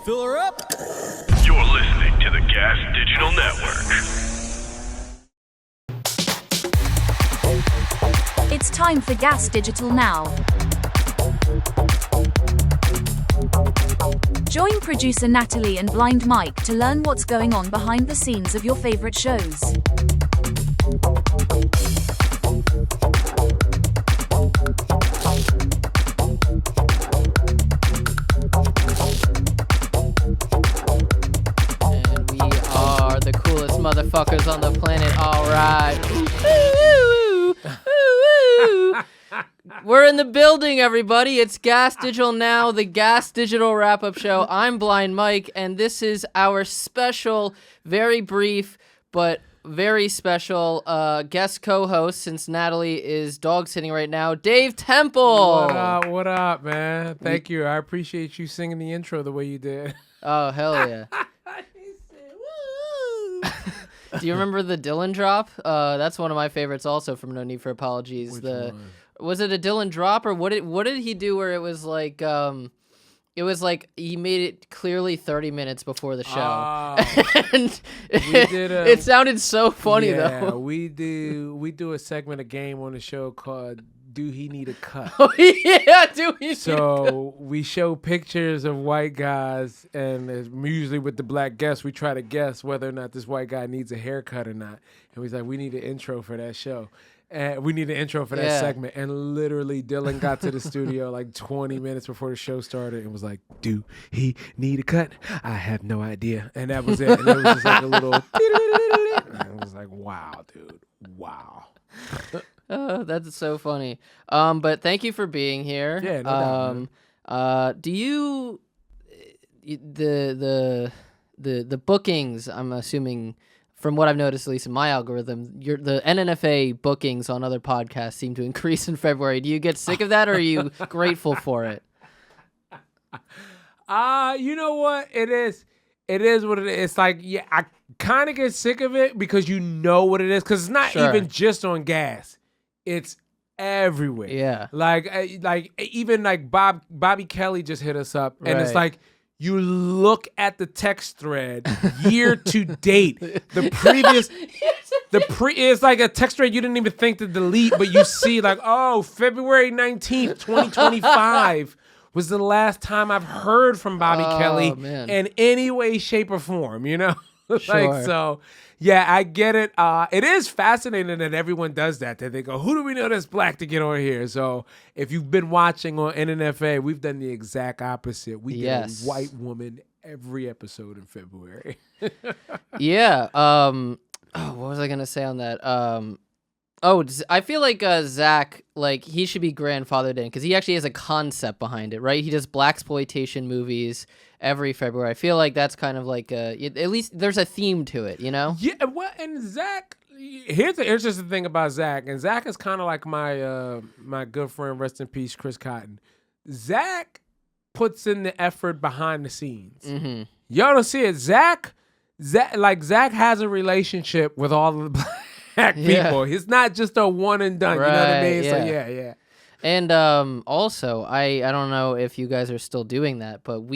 Fill her up. You're listening to the GaS Digital Network. It's time for GaS Digital Now. Join producer Natalie and Blind Mike to learn what's going on behind the scenes of your favorite shows. And we are the coolest motherfuckers on the planet. All right. We're in the building, everybody. It's GaS Digital Now, the GaS Digital Wrap-Up Show. I'm Blind Mike, and this is our special, very brief, but very special guest co-host, since Natalie is dog sitting right now, Dave Temple. What up, man? Thank you. I appreciate you singing the intro the way you did. Oh, hell yeah. Do you remember the Dylan drop? That's one of my favorites also from No Need for Apologies. Which one? Was it a Dylan drop, or what did he do where it was like he made it clearly 30 minutes before the show. And it sounded so funny though. We do a segment, a game on the show called Do He Need a Cut? Oh yeah, do he? So we show pictures of white guys, and usually with the black guests, we try to guess whether or not this white guy needs a haircut or not. And he's like, we need an intro for that show. And we need an intro for that segment. And literally, Dylan got to the studio like 20 minutes before the show started and was like, do he need a cut? I have no idea. And that was it. And it was just like a little... And it was like, wow, dude. Wow. That's so funny. But thank you for being here. Yeah, no doubt, do you... The bookings, I'm assuming... From what I've noticed, at least in my algorithm, the NNFA bookings on other podcasts seem to increase in February. Do you get sick of that, or are you grateful for it? You know what? It is what it is. It's like, yeah, I kind of get sick of it because you know what it is. Because it's not even just on GaS. It's everywhere. Yeah. Like even like Bobby Kelly just hit us up, and it's like, you look at the text thread year to date. It's like a text thread you didn't even think to delete, but you see like, oh, February 19th, 2025 was the last time I've heard from Bobby Kelly in any way, shape, or form, you know? So, yeah, I get it. It is fascinating that everyone does that they go, who do we know that's black to get on here? So if you've been watching on NNFA, we've done the exact opposite. We did a white woman every episode in February. Yeah. What was I going to say on that? I feel like Zach, like, he should be grandfathered in because he actually has a concept behind it, right? He does blaxploitation movies every February. I feel like that's kind of like at least there's a theme to it, you know? Yeah, well, and Zach, here's the interesting thing about Zach, and Zach is kind of like my my good friend, rest in peace, Chris Cotton. Zach puts in the effort behind the scenes. Mm-hmm. Y'all don't see it. Zach has a relationship with all of the black people. It's not just a one and done. Right, you know what I mean? yeah. So yeah. And also, I don't know if you guys are still doing that, but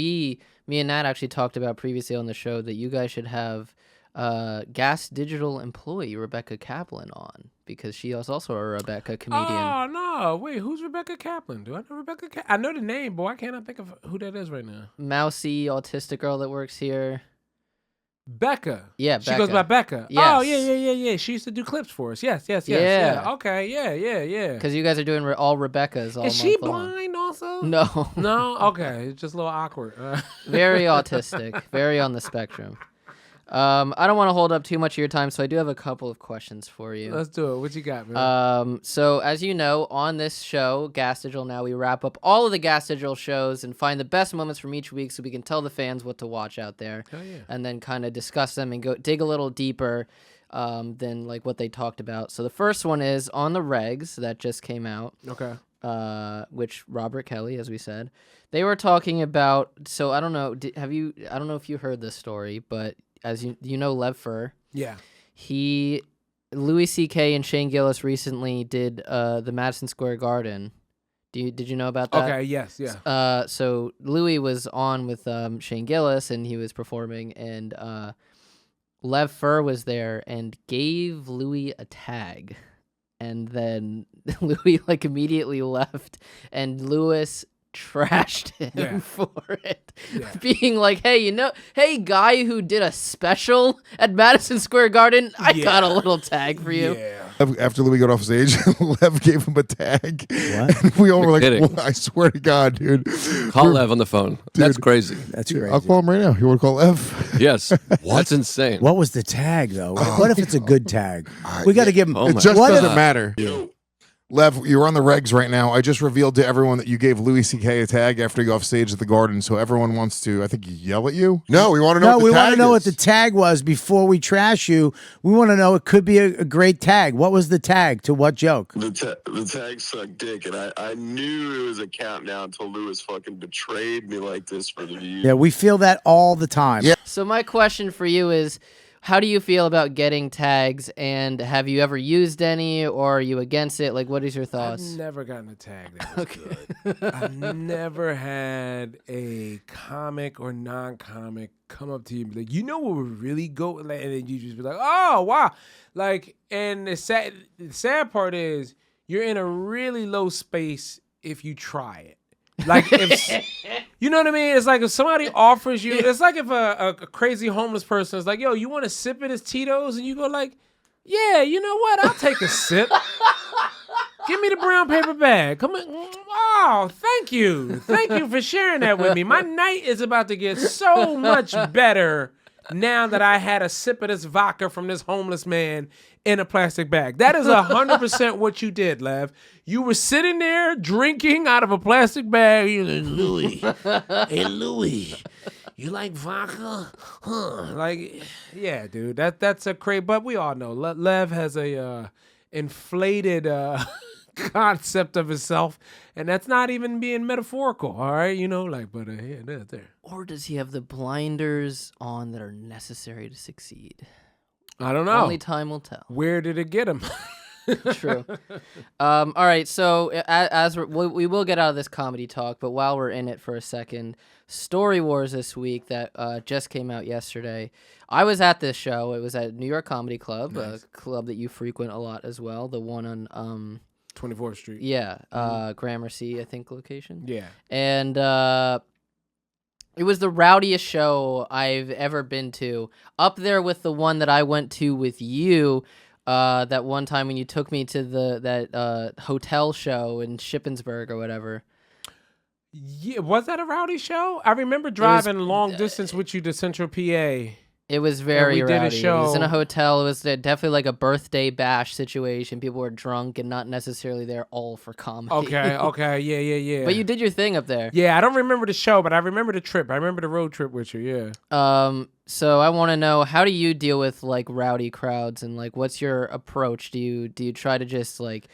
me and Nat actually talked about previously on the show that you guys should have GaS Digital employee Rebecca Kaplan on, because she is also a Rebecca comedian. Oh, no. Wait, who's Rebecca Kaplan? Do I know Rebecca Kaplan? I know the name, but I cannot think of who that is right now. Mousy, autistic girl that works here. Becca. Yeah, She goes by Becca. Yes. Oh, yeah. She used to do clips for us. Yes. Yeah. Okay, yeah. Because you guys are doing all Rebeccas all Is she month long. blind also? No. No? Okay. It's just a little awkward. Very autistic. Very on the spectrum. I don't want to hold up too much of your time, so I do have a couple of questions for you. Let's do it. What you got, man? So as you know, on this show, GaS Digital Now, we wrap up all of the GaS Digital shows and find the best moments from each week so we can tell the fans what to watch out there. Oh, yeah. And then kind of discuss them and go dig a little deeper than like what they talked about. So the first one is on the Regz that just came out. Okay. Which Robert Kelly, as we said, they were talking about. So I don't know. I don't know if you heard this story, but as you know, Lev Fer. Yeah. Louis C.K. and Shane Gillis recently did the Madison Square Garden Did you know about that? Okay, yes, yeah. So Louis was on with Shane Gillis, and he was performing, and Lev Fer was there and gave Louis a tag, and then Louis like immediately left, and Louis trashed him for it, being like, hey guy who did a special at Madison Square Garden, I got a little tag for you. After Louis got off stage, Lev gave him a tag. What? And we all were like, well, I swear to God, dude. Call Lev on the phone. Dude, that's crazy. That's crazy. I'll call him right now. You want to call Lev? Yes. That's insane. What was the tag, though? What if it's a good tag? We got to give him... It just doesn't matter. Lev, you're on the regs right now. I just revealed to everyone that you gave Louis C.K. a tag after you go off stage at the Garden, so everyone wants to, I think, yell at you. No, we want to know what the tag is. No, we want to know what the tag was before we trash you. We want to know it could be a great tag. What was the tag to what joke? The tag sucked dick, and I knew it was a countdown until Louis fucking betrayed me like this for the views. Yeah, we feel that all the time. Yeah. So my question for you is, how do you feel about getting tags, and have you ever used any, or are you against it? Like, what is your thoughts? I've never gotten a tag that was good. I've never had a comic or non-comic come up to you and be like, you know what would really go? And then you just be like, oh, wow. Like, and the sad part is you're in a really low space if you try it. Like, if you know what I mean? It's like if somebody offers you, it's like if a crazy homeless person is like, yo, you want to sip at his Tito's? And you go like, yeah, you know what? I'll take a sip. Give me the brown paper bag. Come on. Oh, thank you. Thank you for sharing that with me. My night is about to get so much better now that I had a sip of this vodka from this homeless man in a plastic bag. That is 100% what you did, Lev. You were sitting there drinking out of a plastic bag. You're like, Louis, hey, Louis, you like vodka? Huh? Like, yeah, dude, that's a crazy, but we all know Lev has a inflated concept of himself, and that's not even being metaphorical, all right? You know, like, but yeah, that's there. Or does he have the blinders on that are necessary to succeed? I don't know. Only time will tell. Where did it get him? True. All right, so as we will get out of this comedy talk, but while we're in it for a second, Story Wars this week that just came out yesterday. I was at this show. It was at New York Comedy Club, nice. A club that you frequent a lot as well, the one on 24th Street. Yeah, Gramercy, I think, location. Yeah. And it was the rowdiest show I've ever been to, up there with the one that I went to with you that one time when you took me to that hotel show in Shippensburg or whatever. Yeah, was that a rowdy show? I remember driving long distance with you to Central PA. It was very rowdy. We did a show. It was in a hotel. It was definitely like a birthday bash situation. People were drunk and not necessarily there all for comedy. Okay, yeah. But you did your thing up there. Yeah, I don't remember the show, but I remember the trip. I remember the road trip with you, yeah. So I want to know, how do you deal with like rowdy crowds, and like what's your approach? Do you try to just like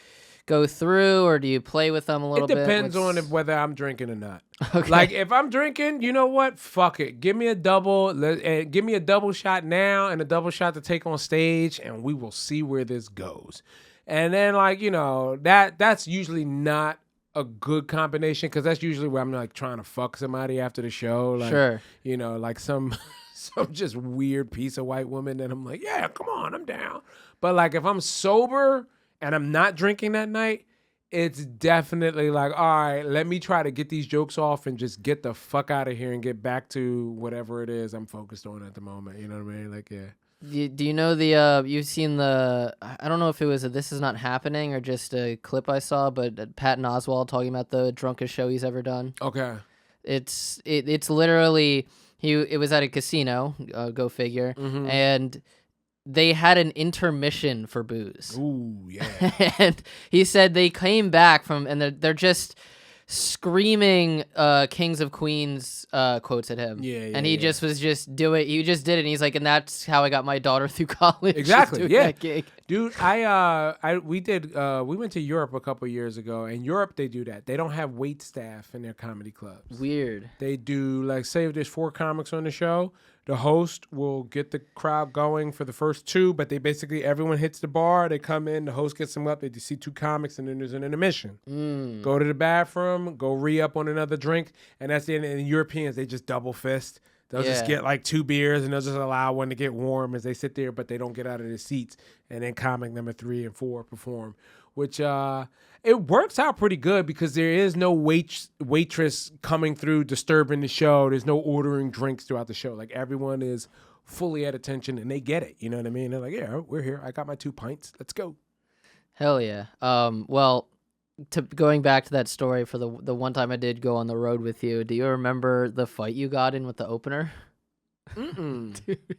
go through, or do you play with them a little bit? It depends on whether I'm drinking or not. Okay. Like if I'm drinking, you know what? Fuck it. Give me a double. Give me a double shot now and a double shot to take on stage, and we will see where this goes. And then like, you know, that's usually not a good combination, because that's usually where I'm like trying to fuck somebody after the show. Like, sure. You know, like some just weird piece of white woman, and I'm like, yeah, come on, I'm down. But like if I'm sober and I'm not drinking that night, it's definitely like, all right, let me try to get these jokes off and just get the fuck out of here and get back to whatever it is I'm focused on at the moment. You know what I mean? Like, yeah. Do you know you've seen I don't know if it was a This Is Not Happening or just a clip I saw, but Patton Oswalt talking about the drunkest show he's ever done. Okay. It's literally, it was at a casino, go figure, and they had an intermission for booze. Ooh, yeah. And he said they came back and they're just screaming Kings of Queens quotes at him. Yeah, and he just was just he just did it, and he's like, and that's how I got my daughter through college. Exactly, yeah. That gig. Dude, we went to Europe a couple years ago. In Europe, they do that. They don't have wait staff in their comedy clubs. Weird. They do, like, say if there's 4 comics on the show, the host will get the crowd going for the first 2, but they basically, everyone hits the bar, they come in, the host gets them up, they see 2 comics, and then there's an intermission. Go to the bathroom, go re-up on another drink, and that's the end. And the Europeans, they just double fist. They'll just get like 2 beers and they'll just allow one to get warm as they sit there, but they don't get out of their seats. And then comic number 3 and 4 perform, which it works out pretty good because there is no waitress coming through disturbing the show. There's no ordering drinks throughout the show. Like everyone is fully at attention and they get it. You know what I mean? They're like, yeah, we're here. I got my 2 pints. Let's go. Hell yeah. Well, going back to that story for the one time I did go on the road with you, do you remember the fight you got in with the opener? Mm-mm. Dude,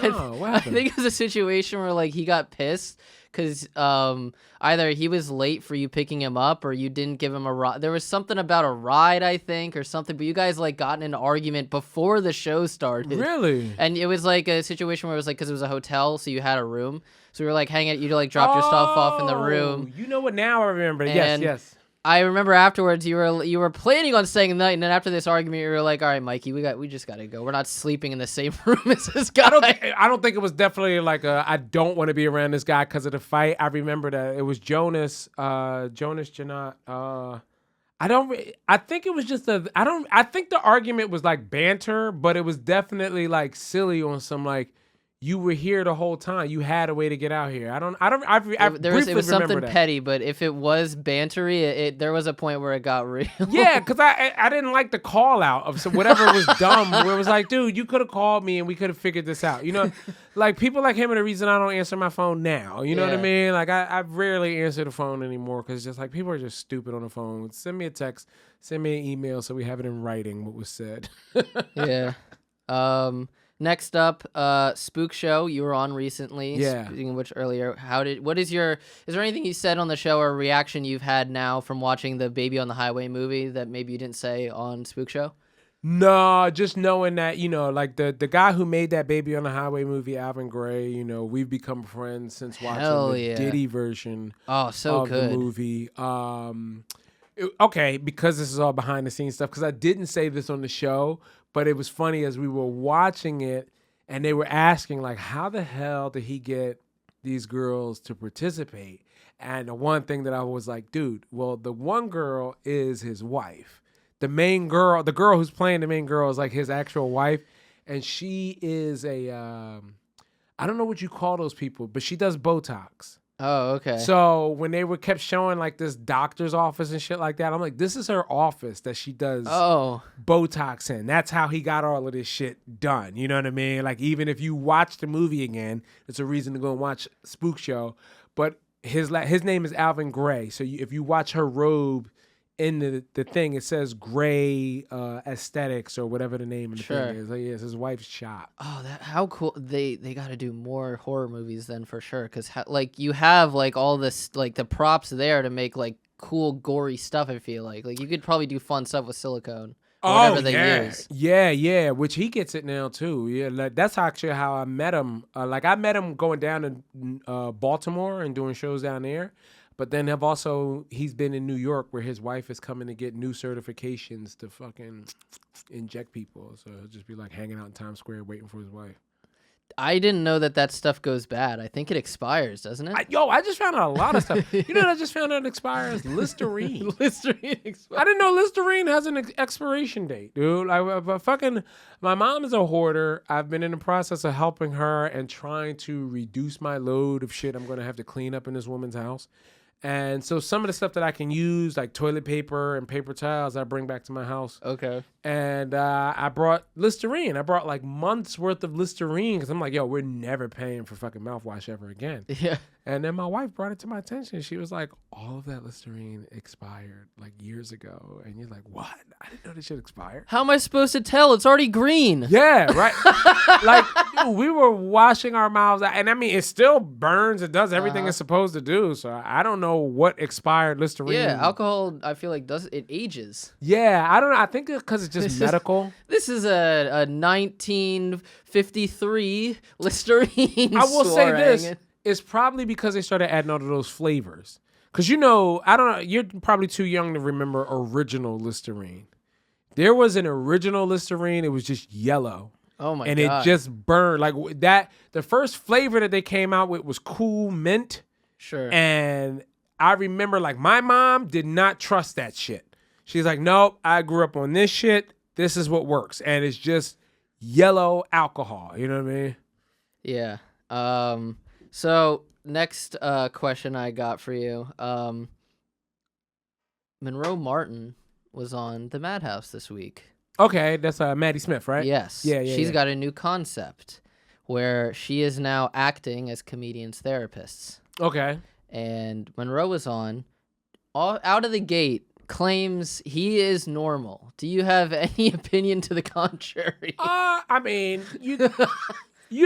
No, what I happened? think it was a situation where like he got pissed because either he was late for you picking him up or you didn't give him a ride. There was something about a ride, I think, or something. But you guys like got in an argument before the show started. Really? And it was like a situation where it was like because it was a hotel, so you had a room. So we were like hanging. You like dropped your stuff off in the room. You know what? Now I remember. Yes, yes. I remember afterwards you were planning on staying the night, and then after this argument, you were like, "All right, Mikey, we just gotta go. We're not sleeping in the same room as this guy." I don't think it was definitely like I don't want to be around this guy because of the fight. I remember that it was Jonas Janot. I think it was just I think the argument was like banter, but it was definitely like silly on some like. You were here the whole time. You had a way to get out here. It was something that. petty, but if it was bantery, there was a point where it got real. Yeah, because I didn't like the call out of whatever was dumb. Where it was like, dude, you could have called me and we could have figured this out. You know, like people like him are the reason I don't answer my phone now. You know what I mean? Like I rarely answer the phone anymore because it's just like people are just stupid on the phone. Send me a text, send me an email so we have it in writing what was said. Yeah. Next up, Spookshow. You were on recently. Yeah. Speaking of which, earlier, is there anything you said on the show or reaction you've had now from watching the Baby on the Highway movie that maybe you didn't say on Spookshow? No, just knowing that, you know, like the guy who made that Baby on the Highway movie, Alvin Gray, you know, we've become friends since watching the Diddy version of the movie. Okay, because this is all behind the scenes stuff, because I didn't say this on the show, but it was funny as we were watching it and they were asking, like, how the hell did he get these girls to participate? And the one thing that I was like, dude, well, the one girl is his wife. The main girl, the girl who's playing the main girl is like his actual wife. And she is I don't know what you call those people, but she does Botox. Oh, okay. So when they kept showing like this doctor's office and shit like that, I'm like, this is her office that she does Botox in. That's how he got all of this shit done. You know what I mean? Like even if you watch the movie again, it's a reason to go and watch Spookshow. But his name is Alvin Gray. So if you watch her robe in the thing, it says Gray Aesthetics or whatever the name of the thing is. Like, it's his wife's shop. Oh, how cool! They got to do more horror movies then for sure, because like you have like all this like the props there to make like cool gory stuff. I feel like you could probably do fun stuff with silicone. Whatever they use. Yeah, which he gets it now too. Yeah, like, that's actually how I met him. I met him going down to Baltimore and doing shows down there. But then he's been in New York where his wife is coming to get new certifications to fucking inject people. So he'll just be like hanging out in Times Square waiting for his wife. I didn't know that stuff goes bad. I think it expires, doesn't it? I just found out a lot of stuff. You know what I just found out expires? Listerine. Listerine expires. I didn't know Listerine has an expiration date, dude. My mom is a hoarder. I've been in the process of helping her and trying to reduce my load of shit I'm going to have to clean up in this woman's house. And so some of the stuff that I can use, like toilet paper and paper towels, I bring back to my house. Okay. And I brought Listerine. I brought like months worth of Listerine because I'm like, yo, we're never paying for fucking mouthwash ever again. Yeah. And then my wife brought it to my attention. She was like, all of that Listerine expired like years ago. And you're like, what? I didn't know this shit expired. How am I supposed to tell? It's already green. Yeah, right. Like, dude, we were washing our mouths out. And I mean, it still burns. It does everything it's supposed to do. So I don't know what expired Listerine. Yeah, alcohol, I feel like it ages. Yeah, I don't know. I think it's because it's just medical. This is a 1953 Listerine. I will say this. it's probably because they started adding all of those flavors. Because, you know, I don't know, you're probably too young to remember original Listerine. There was an original Listerine. It was just yellow. Oh, my God. And it just burned. Like that, the first flavor that they came out with was Cool Mint. Sure. And I remember, like, my mom did not trust that shit. She's like, nope, I grew up on this shit. This is what works. And it's just yellow alcohol. You know what I mean? Yeah. So next question I got for you. Monroe Martin was on the Madhouse this week. Okay, that's Maddie Smith, right? Yes. Yeah. She's got a new concept where she is now acting as comedians' therapists. Okay. And Monroe was on, out of the gate, claims he is normal. Do you have any opinion to the contrary? I mean, you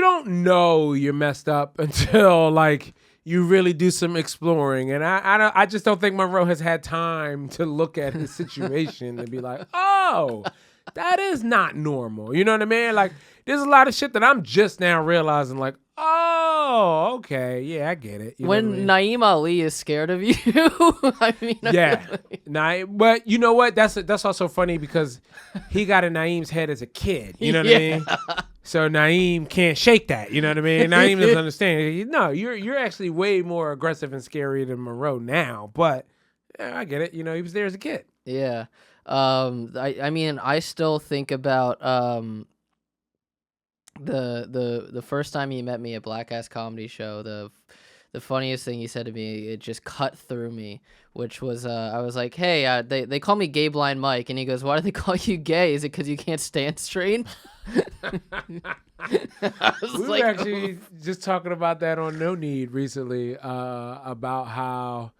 don't know you're messed up until, like, you really do some exploring. And I just don't think Monroe has had time to look at his situation and be like, oh, that is not normal. You know what I mean? Like, there's a lot of shit that I'm just now realizing, like, oh, okay, yeah, I get it. You know when what I mean? Naeem Ali is scared of you, I mean, yeah, but you know what? That's also funny because he got in Naeem's head as a kid. You know what I mean? So Naeem can't shake that. You know what I mean? Naeem doesn't understand. No, you're actually way more aggressive and scary than Monroe now. But yeah, I get it. You know, he was there as a kid. Yeah. I mean, I still think about the first time he met me at Black Ass Comedy Show. The funniest thing he said to me, it just cut through me, which was I was like, hey, they call me Gay Blind Mike, and he goes, why do they call you gay? Is it because you can't stand straight? We were actually just talking about that on No Need recently, about how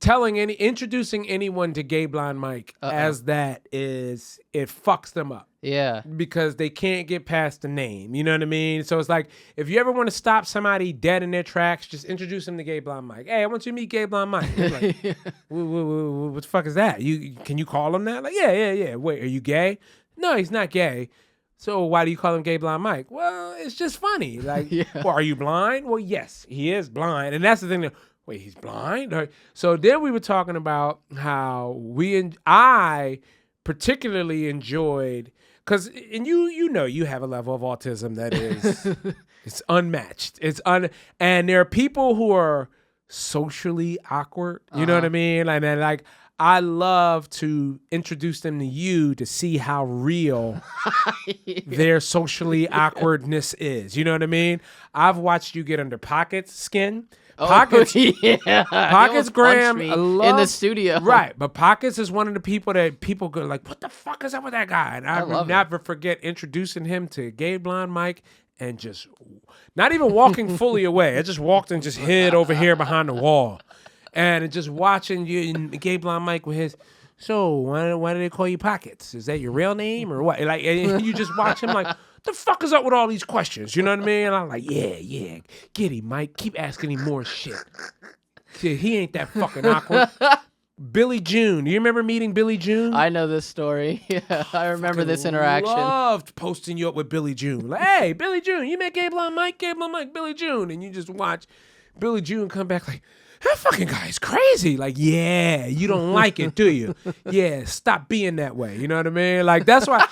introducing anyone to Gay Blind Mike as that is, it fucks them up. Yeah. Because they can't get past the name. You know what I mean? So it's like, if you ever want to stop somebody dead in their tracks, just introduce them to Gay Blind Mike. Hey, I want you to meet Gay Blind Mike. Like, what the fuck is that? Can you call him that? Like, yeah. Wait, are you gay? No, he's not gay. So why do you call him Gay Blind Mike? Well, it's just funny. Like, well, are you blind? Well, yes, he is blind. And that's the thing that, wait, he's blind? So then we were talking about how I particularly enjoyed, because, and you know you have a level of autism that is it's unmatched. And there are people who are socially awkward. You know what I mean? And then, like, I love to introduce them to you to see how real their socially awkwardness is. You know what I mean? I've watched you get under Pocket's skin. Pockets, Pockets, Graham, in the studio, right? But Pockets is one of the people that people go like, "What the fuck is up with that guy?" And I will never forget introducing him to Gay Blind Mike, and just not even walking fully away. I just walked and just hid over here behind the wall, and just watching you and Gay Blind Mike with his. So why do they call you Pockets? Is that your real name or what? Like, and you just watch him like, the fuck is up with all these questions? You know what I mean? And I'm like, yeah, get him, Mike. Keep asking him more shit. Shit, he ain't that fucking awkward. Billy June. Do you remember meeting Billy June? I know this story. Yeah, I remember this interaction. Loved posting you up with Billy June. Like, hey, Billy June, you met Gay Blind Mike, Billy June. And you just watch Billy June come back like, that fucking guy is crazy. Like, yeah, you don't like it, do you? Yeah, stop being that way. You know what I mean? Like, that's why.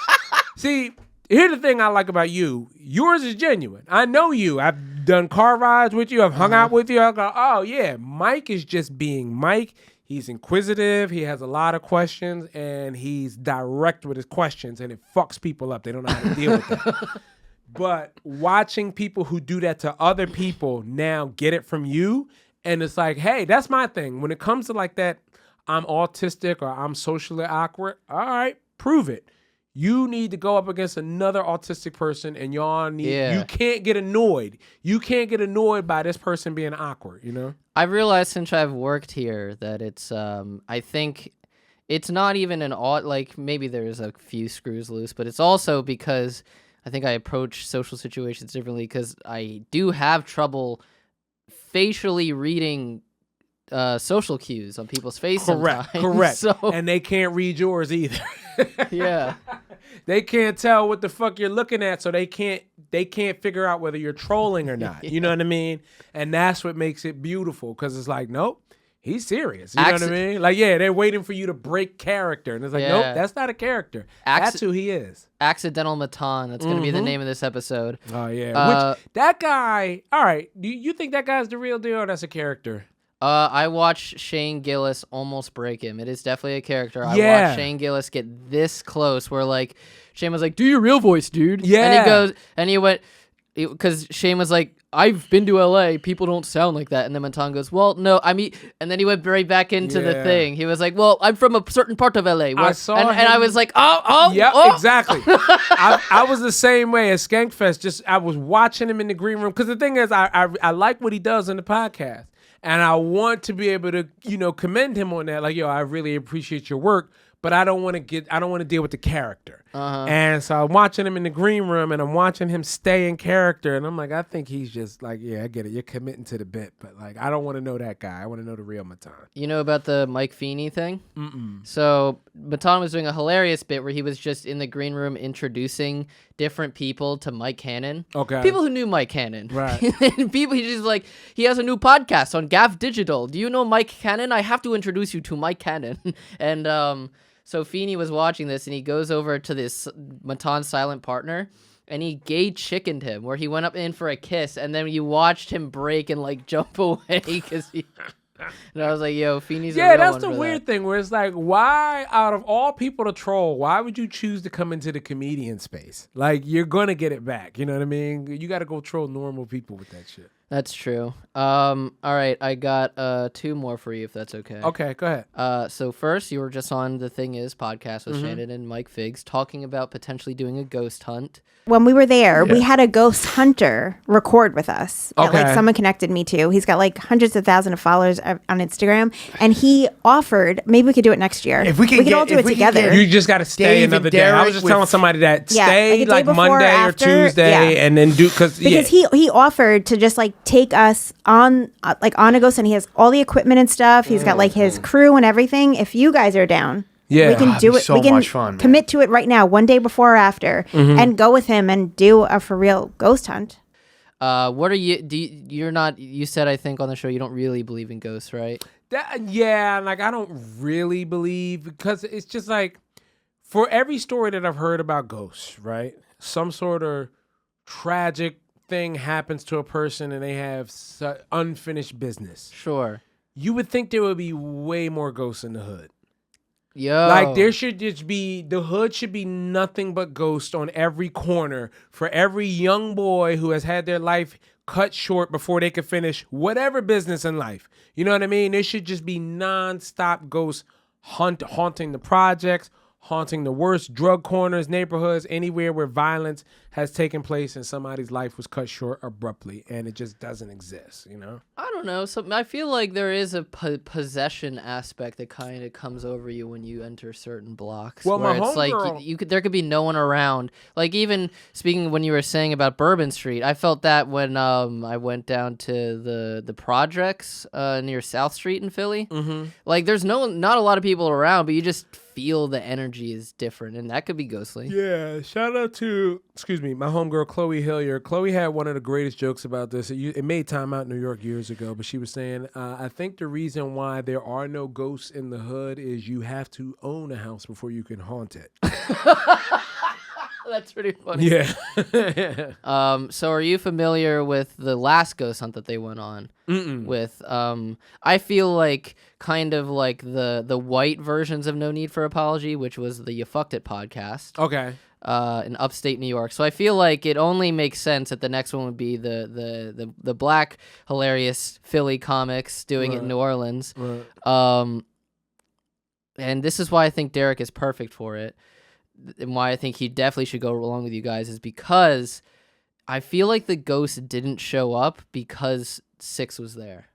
See, here's the thing I like about you. Yours is genuine. I know you. I've done car rides with you. I've hung out with you. I go, oh, yeah, Mike is just being Mike. He's inquisitive. He has a lot of questions, and he's direct with his questions, and it fucks people up. They don't know how to deal with that. But watching people who do that to other people now get it from you, and it's like, hey, that's my thing. When it comes to like that, I'm autistic or I'm socially awkward. All right, prove it. You need to go up against another autistic person, and y'all need. Yeah. You can't get annoyed. You can't get annoyed by this person being awkward. You know. I've realized since I've worked here that it's. I think it's not even an like maybe there's a few screws loose, but it's also because I think I approach social situations differently because I do have trouble facially reading social cues on people's faces. Correct. So, and they can't read yours either. Yeah. They can't tell what the fuck you're looking at, so they can't they can't figure out whether you're trolling or not. You know what I mean? And that's what makes it beautiful, because it's like, nope, he's serious. You know what I mean? Like, yeah, they're waiting for you to break character. And it's like, nope, that's not a character. That's who he is. Accidental Matan. That's going to be the name of this episode. Oh, yeah. Which, that guy, all right, do you think that guy's the real deal or that's a character? I watched Shane Gillis almost break him. It is definitely a character. I watched Shane Gillis get this close where, like, Shane was like, do your real voice, dude. Yeah. And he goes, and he went, because Shane was like, I've been to LA. People don't sound like that. And then Matan goes, well, no, I mean, and then he went right back into the thing. He was like, well, I'm from a certain part of LA. I saw him. And I was like, exactly. I was the same way at Skankfest. I was watching him in the green room. Because the thing is, I like what he does in the podcast. And I want to be able to, commend him on that. Like, yo, I really appreciate your work, but I don't want to deal with the character. And so I'm watching him in the green room, and I'm watching him stay in character, and I'm like, I think he's just like, yeah, I get it. You're committing to the bit, but like, I don't want to know that guy. I want to know the real Matan. You know about the Mike Feeney thing? So Matan was doing a hilarious bit where he was just in the green room introducing different people to Mike Cannon. Okay. People who knew Mike Cannon. Right. And people, he's just like, he has a new podcast on Gav Digital. Do you know Mike Cannon? I have to introduce you to Mike Cannon. And so Feeney was watching this, and he goes over to this Matan's silent partner, and he gay chickened him, where he went up in for a kiss, and then you watched him break and like jump away because he. And I was like, yo, Feeney's a real that's one the for weird that. thing where it's like, why, out of all people to troll, why would you choose to come into the comedian space? Like, you're going to get it back. You know what I mean? You got to go troll normal people with that shit. That's true. All right, I got 2 more for you, if that's okay. Okay, go ahead. So first, you were just on The Thing Is podcast with Shannon and Mike Figs talking about potentially doing a ghost hunt. When we were there, we had a ghost hunter record with us. That, like, someone connected me to. He's got like hundreds of thousands of followers on Instagram, and he offered, maybe we could do it next year. If we can all do it together. You just got to stay Dave another and day. I Derek was just telling somebody that Yeah, stay like a day like before, Monday after, or Tuesday, and then do because he offered to just like take us on on a ghost, and he has all the equipment and stuff. He's got like his crew and everything. If you guys are down. Yeah, we can do it. So we can much fun, man. commit to it right now, one day before or after, and go with him and do a for real ghost hunt. What are you? You're not? You said, I think on the show you don't really believe in ghosts, right? Like, I don't really believe, because it's just like, for every story that I've heard about ghosts, right? Some sort of tragic thing happens to a person and they have unfinished business. Sure. You would think there would be way more ghosts in the hood. Yo. Like, there should just be, the hood should be nothing but ghosts on every corner for every young boy who has had their life cut short before they could finish whatever business in life. You know what I mean? There should just be nonstop ghosts haunting the projects, haunting the worst drug corners, neighborhoods, anywhere where violence has taken place and somebody's life was cut short abruptly, and it just doesn't exist, you know? I don't know. I feel like there is a possession aspect that kind of comes over you when you enter certain blocks. Well, where my it's like there could be no one around. Like, even speaking when you were saying about Bourbon Street, I felt that when I went down to the projects near South Street in Philly. Like, there's not a lot of people around, but you just feel the energy is different, and that could be ghostly. Yeah, shout out to, my homegirl Chloe Hillier. Chloe had one of the greatest jokes about this. It made Time Out in New York years ago, but she was saying, I think the reason why there are no ghosts in the hood is you have to own a house before you can haunt it. That's pretty funny. Yeah. So are you familiar with the last ghost hunt that they went on? With I feel like kind of like the white versions of No Need for Apology, which was the You Fucked It podcast. Okay. In upstate New York. So I feel like it only makes sense that the next one would be the black hilarious Philly comics doing it in New Orleans. Right. And this is why I think Derek is perfect for it. And why I think he definitely should go along with you guys is because I feel like the ghost didn't show up because Six was there.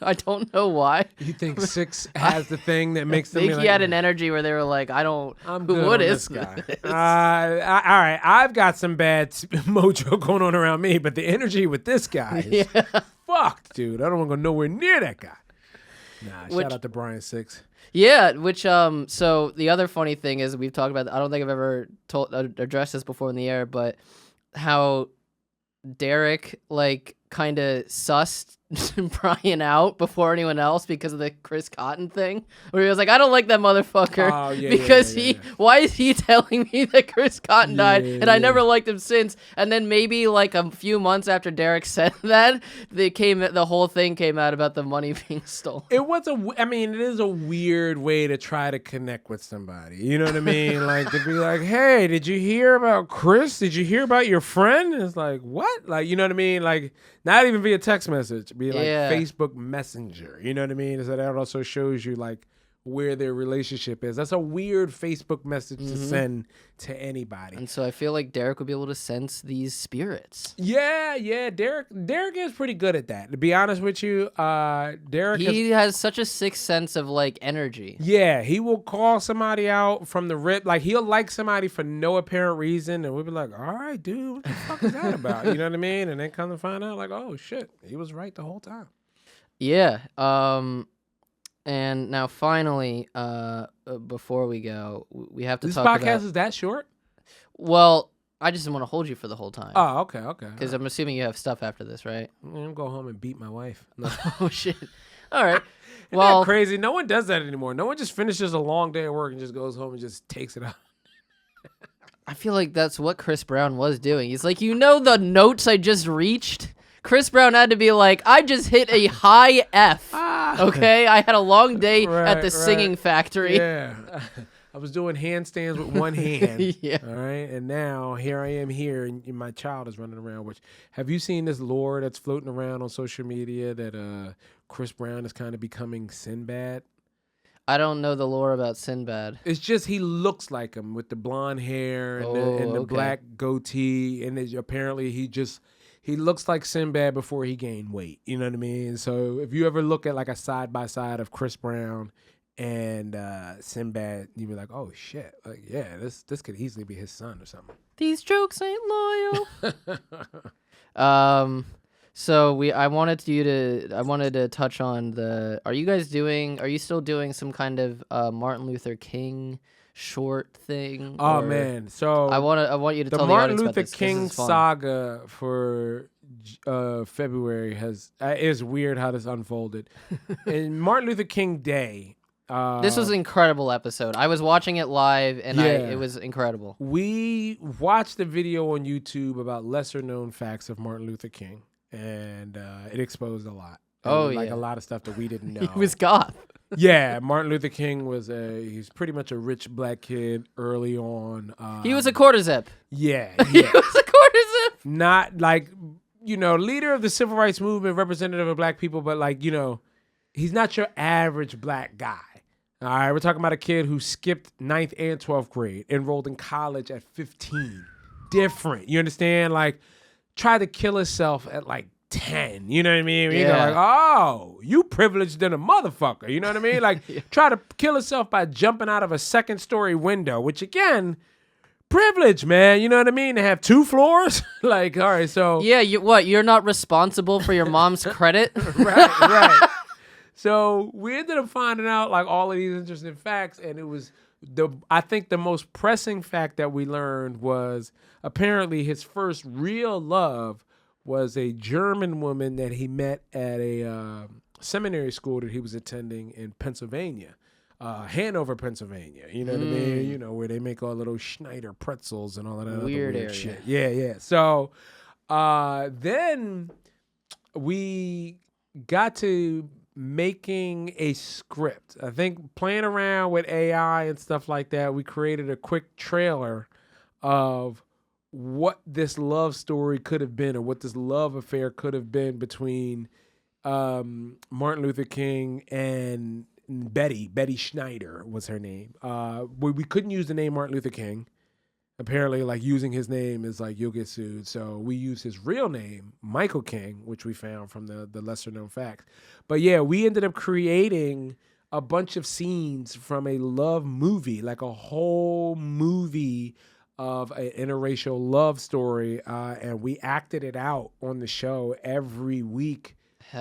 I don't know why. You think Six has the thing that makes them I think he had an energy where they were like, I'm who good would on is this guy. All right, I've got some bad mojo going on around me, but the energy with this guy is fucked, dude. I don't want to go nowhere near that guy. Shout out to Brian Six. Yeah, which so the other funny thing is we've talked about. I don't think I've ever addressed this before in the air, but how Derek like kind of sussed Brian out before anyone else because of the Chris Cotton thing, where he was like, I don't like that motherfucker because why is he telling me that Chris Cotton died and I never liked him since? And then maybe like a few months after Derek said that, the whole thing came out about the money being stolen. It is a weird way to try to connect with somebody. You know what I mean? Like to be like, hey, did you hear about Chris? Did you hear about your friend? And it's like, what? Like, you know what I mean? Like, not even via text message, be like Facebook Messenger. You know what I mean? So that also shows you like where their relationship is. That's a weird Facebook message to send to anybody. And so I feel like Derek would be able to sense these spirits. Yeah. Derek is pretty good at that. To be honest with you, Derek has such a sixth sense of like energy. Yeah, he will call somebody out from the rip. Like he'll like somebody for no apparent reason, and we'll be like, "All right, dude, what the fuck is that about?" You know what I mean? And then come to find out, like, "Oh shit, he was right the whole time." Yeah. And now finally, before we go, we have to talk about... This podcast is that short? Well, I just didn't want to hold you for the whole time. Oh, okay. Because I'm assuming you have stuff after this, right? I'm going to go home and beat my wife. No. Oh, shit. All right. Well, crazy. No one does that anymore. No one just finishes a long day of work and just goes home and just takes it out. I feel like that's what Chris Brown was doing. He's like, the notes I just reached? Chris Brown had to be like, I just hit a high F. Okay, I had a long day at the singing factory. Yeah, I was doing handstands with one hand. Yeah. All right, and now here I am here, and my child is running around. Which, have you seen this lore that's floating around on social media that Chris Brown is kind of becoming Sinbad? I don't know the lore about Sinbad. It's just he looks like him with the blonde hair and the black goatee, and apparently he looks like Sinbad before he gained weight. You know what I mean? So if you ever look at like a side-by-side of Chris Brown and Sinbad, you'd be like, oh, shit. Like, yeah, this could easily be his son or something. These jokes ain't loyal. So I wanted to touch on are you still doing some kind of Martin Luther King short thing? Oh man, so I want you to tell the Martin audience Luther about this. King saga for February is weird how this unfolded. And Martin Luther King Day. This was an incredible episode. I was watching it live, and it was incredible. We watched the video on YouTube about lesser known facts of Martin Luther King, and it exposed a lot. A lot of stuff that we didn't know. He was goth. Yeah, Martin Luther King he's pretty much a rich black kid early on. He was a quarter zip. Yeah. He was a quarter zip. Not like, leader of the civil rights movement, representative of black people, but like, he's not your average black guy. All right, we're talking about a kid who skipped 9th and 12th grade, enrolled in college at 15. Different. You understand? Like, tried to kill himself at like 10, you know what I mean? You're like, oh, you privileged than a motherfucker, you know what I mean? Like, try to kill himself by jumping out of a 2nd-story window, which again, privilege, man, you know what I mean? To have 2 floors, like, all right, so yeah, you're not responsible for your mom's credit, right. So we ended up finding out like all of these interesting facts, and it was I think the most pressing fact that we learned was apparently his first real love was a German woman that he met at a seminary school that he was attending in Pennsylvania, Hanover, Pennsylvania. You know what I mean? Where they make all little Schneider pretzels and all of that weird other area. Shit. Yeah. So then we got to making a script. I think playing around with AI and stuff like that, we created a quick trailer of what this love story could have been, or what this love affair could have been between Martin Luther King and Betty Schneider was her name. We couldn't use the name Martin Luther King. Apparently, like, using his name is like, you'll get sued. So we used his real name, Michael King, which we found from the lesser known facts. But yeah, we ended up creating a bunch of scenes from a love movie, like a whole movie of an interracial love story, and we acted it out on the show every week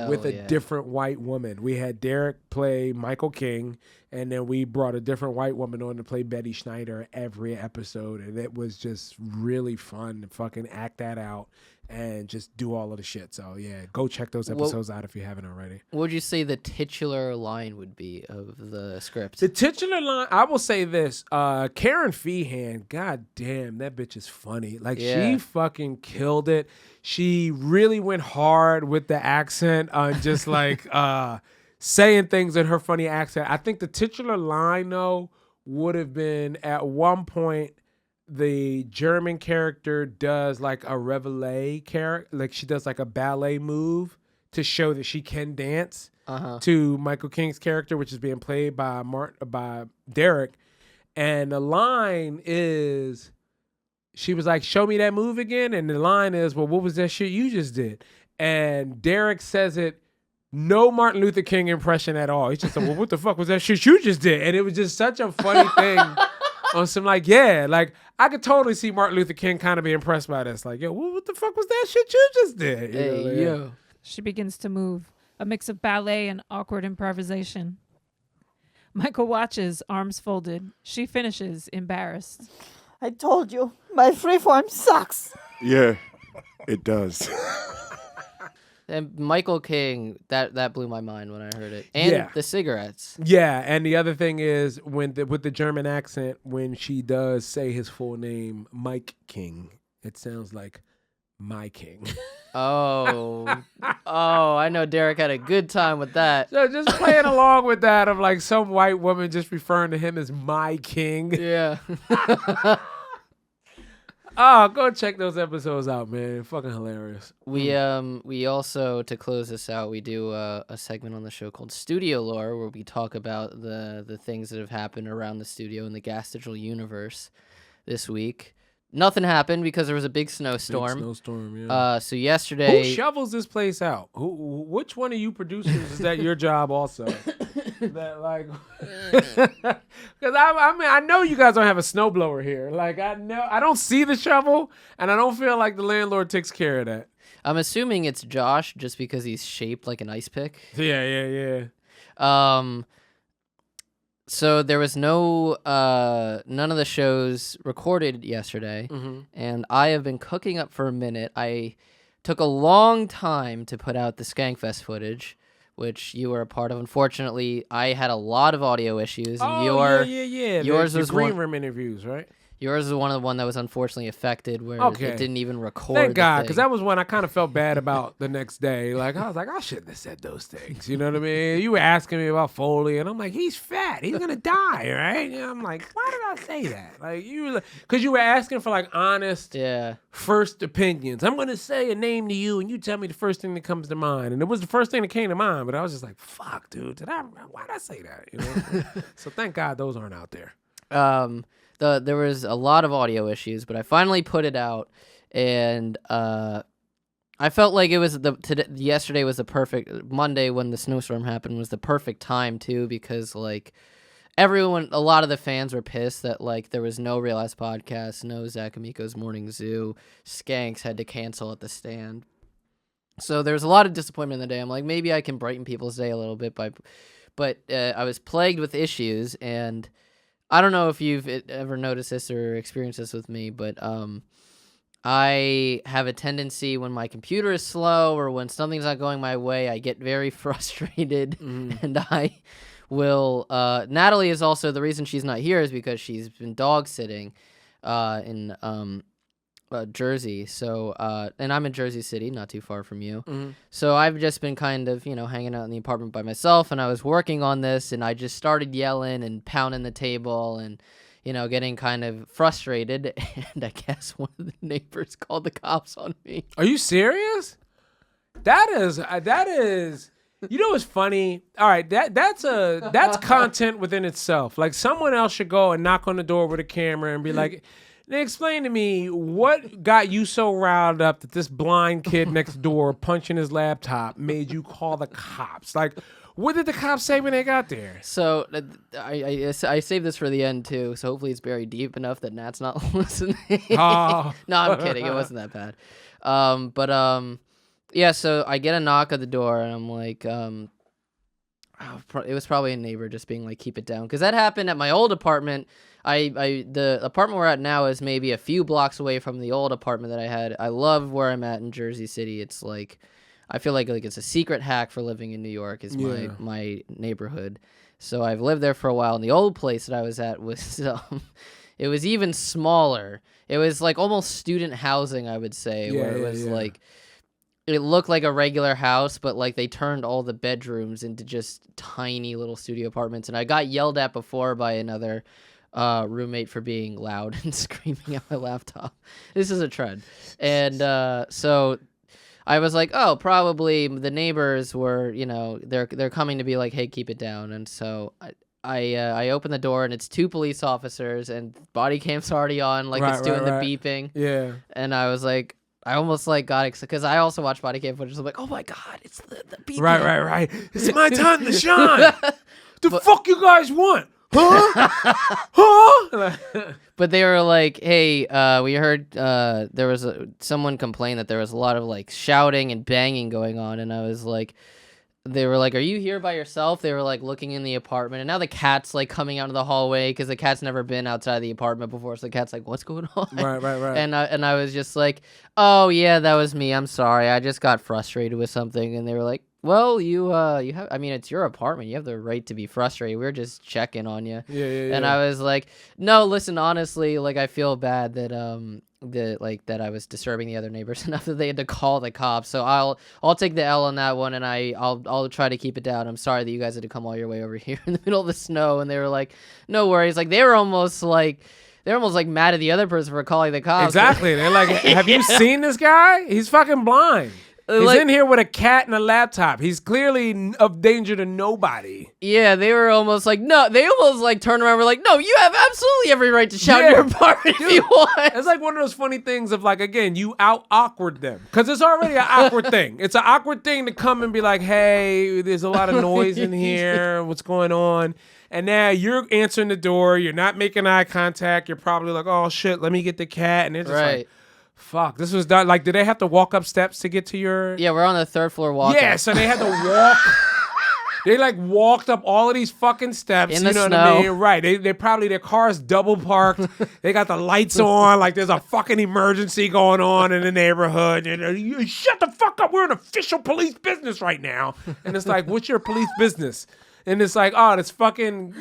with a different white woman. We had Derek play Michael King, And then we brought a different white woman on to play Betty Schneider every episode. And it was just really fun to fucking act that out and just do all of the shit. So, yeah, go check those episodes out if you haven't already. What would you say the titular line would be of the script? The titular line, I will say this. Karen Feehan, god damn, that bitch is funny. Like, she fucking killed it. She really went hard with the accent on just like saying things in her funny accent. I think the titular line, though, would have been at one point the German character does like a reveille character, like she does like a ballet move to show that she can dance to Michael King's character, which is being played by Derek. And the line is, she was like, show me that move again. And the line is, well, what was that shit you just did? And Derek says it, no Martin Luther King impression at all. He's just like, well, what the fuck was that shit you just did? And it was just such a funny thing on some like, yeah, like I could totally see Martin Luther King kind of be impressed by this. Like, yo, what the fuck was that shit you just did? You know, like, yo. She begins to move, a mix of ballet and awkward improvisation. Michael watches, arms folded. She finishes, embarrassed. I told you, my freeform sucks. Yeah, it does. And Michael King, that blew my mind when I heard it. And the cigarettes. Yeah, and the other thing is with the German accent, when she does say his full name, Mike King, it sounds like my king. Oh, I know Derek had a good time with that. So just playing along with that of like some white woman just referring to him as my king. Yeah. Oh, go check those episodes out, man. Fucking hilarious. We also, to close this out, we do a segment on the show called Studio Lore, where we talk about the things that have happened around the studio in the GaS Digital universe this week. Nothing happened because there was a big snowstorm. Yeah. So yesterday, who shovels this place out? Which one of you producers is that your job also? That like, because I know you guys don't have a snowblower here. Like I don't see the shovel, and I don't feel like the landlord takes care of that. I'm assuming it's Josh, just because he's shaped like an ice pick. Yeah. So there was none of the shows recorded yesterday, and I have been cooking up for a minute. I took a long time to put out the Skankfest footage, which you were a part of. Unfortunately, I had a lot of audio issues. And yours was green room interviews, right? Yours is one that was unfortunately affected, where it didn't even record. Thank God, because that was one I kind of felt bad about the next day. Like, I was like, I shouldn't have said those things. You know what I mean? You were asking me about Foley, and I'm like, he's fat. He's going to die, right? And I'm like, why did I say that? Like, because you were asking for, like, honest first opinions. I'm going to say a name to you, and you tell me the first thing that comes to mind. And it was the first thing that came to mind, but I was just like, fuck, dude. Why did I say that? You know? So thank God those aren't out there. There was a lot of audio issues, but I finally put it out, and I felt like it was yesterday was the perfect Monday when the snowstorm happened was the perfect time too, because like a lot of the fans were pissed that like there was no Real-Ass Podcast, no Zach Amico's Morning Zoo, Skanks had to cancel at the stand, so there was a lot of disappointment in the day. I'm like, maybe I can brighten people's day a little bit but I was plagued with issues, and I don't know if you've ever noticed this or experienced this with me, but I have a tendency when my computer is slow or when something's not going my way, I get very frustrated, and I will. Natalie is also the reason she's not here is because she's been dog sitting in Jersey. So, and I'm in Jersey City, not too far from you. So I've just been kind of, hanging out in the apartment by myself, and I was working on this, and I just started yelling and pounding the table and, getting kind of frustrated. And I guess one of the neighbors called the cops on me. Are you serious? That is, what's funny? All right, that's content within itself. Like someone else should go and knock on the door with a camera and be like, now explain to me what got you so riled up that this blind kid next door punching his laptop made you call the cops? Like, what did the cops say when they got there? So I saved this for the end too, so hopefully it's buried deep enough that Nat's not listening. Oh. No, I'm kidding. It wasn't that bad. Yeah, so I get a knock at the door, and I'm like, it was probably a neighbor just being like, keep it down. Because that happened at my old apartment. The apartment we're at now is maybe a few blocks away from the old apartment that I had. I love where I'm at in Jersey City. It's like, I feel like it's a secret hack for living in New York is my neighborhood. So I've lived there for a while. And the old place that I was at was, it was even smaller. It was like almost student housing, I would say, where it was like, it looked like a regular house, but like they turned all the bedrooms into just tiny little studio apartments. And I got yelled at before by another roommate for being loud and screaming at my laptop. This is a trend. And so I was like, oh, probably the neighbors were, they're coming to be like, hey, keep it down. And so I open the door and it's 2 police officers and body cam's already on, like it's doing the beeping. Yeah. And I was like, I almost like got excited because I also watch body cam footage. I'm like, oh my God, it's the beeping. Right. It's my time to shine. Fuck you guys want? Huh? But they were like, hey, we heard there was someone complained that there was a lot of like shouting and banging going on. And I was like, they were like, are you here by yourself? They were like looking in the apartment. And now the cat's like coming out of the hallway because the cat's never been outside the apartment before. So the cat's like, what's going on? Right. And I was just like, oh, yeah, that was me. I'm sorry. I just got frustrated with something. And they were like, well, you have, I mean, it's your apartment. You have the right to be frustrated. We're just checking on you. Yeah. And I was like, no, listen, honestly, like I feel bad that that I was disturbing the other neighbors enough that they had to call the cops. So I'll take the L on that one, and I'll try to keep it down. I'm sorry that you guys had to come all your way over here in the middle of the snow. And they were like, no worries. Like they were almost like mad at the other person for calling the cops. Exactly. They're like, have you seen this guy? He's fucking blind. He's in here with a cat and a laptop. He's clearly of danger to nobody. Yeah, they were almost like, no, they almost like turned around and were like, no, you have absolutely every right to shout in your apartment if you want. It's like one of those funny things of like, again, you out-awkward them. Because it's already an awkward thing. It's an awkward thing to come and be like, hey, there's a lot of noise in here. What's going on? And now you're answering the door. You're not making eye contact. You're probably like, oh, shit, let me get the cat. And it's just like, fuck, this was done. Like, did they have to walk up steps to get to your... Yeah, we're on the 3rd floor walk. Yeah, so they had to walk... They like walked up all of these fucking steps. In the snow. What I mean? Right. They probably, their car's double parked. They got the lights on. Like there's a fucking emergency going on in the neighborhood. You shut the fuck up. We're in official police business right now. And it's like, what's your police business? And it's like, oh, this fucking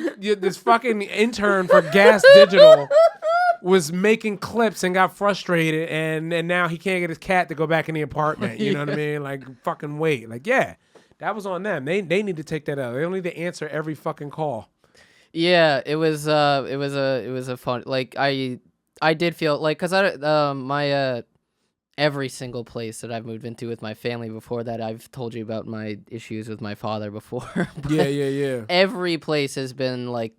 intern for GaS Digital was making clips and got frustrated, and now he can't get his cat to go back in the apartment. You know what I mean? Like, fucking wait. Like, yeah, that was on them. They need to take that out. They don't need to answer every fucking call. Yeah, it was a fun, like I did feel like, cause my every single place that I've moved into with my family before that, I've told you about my issues with my father before. Yeah. Every place has been like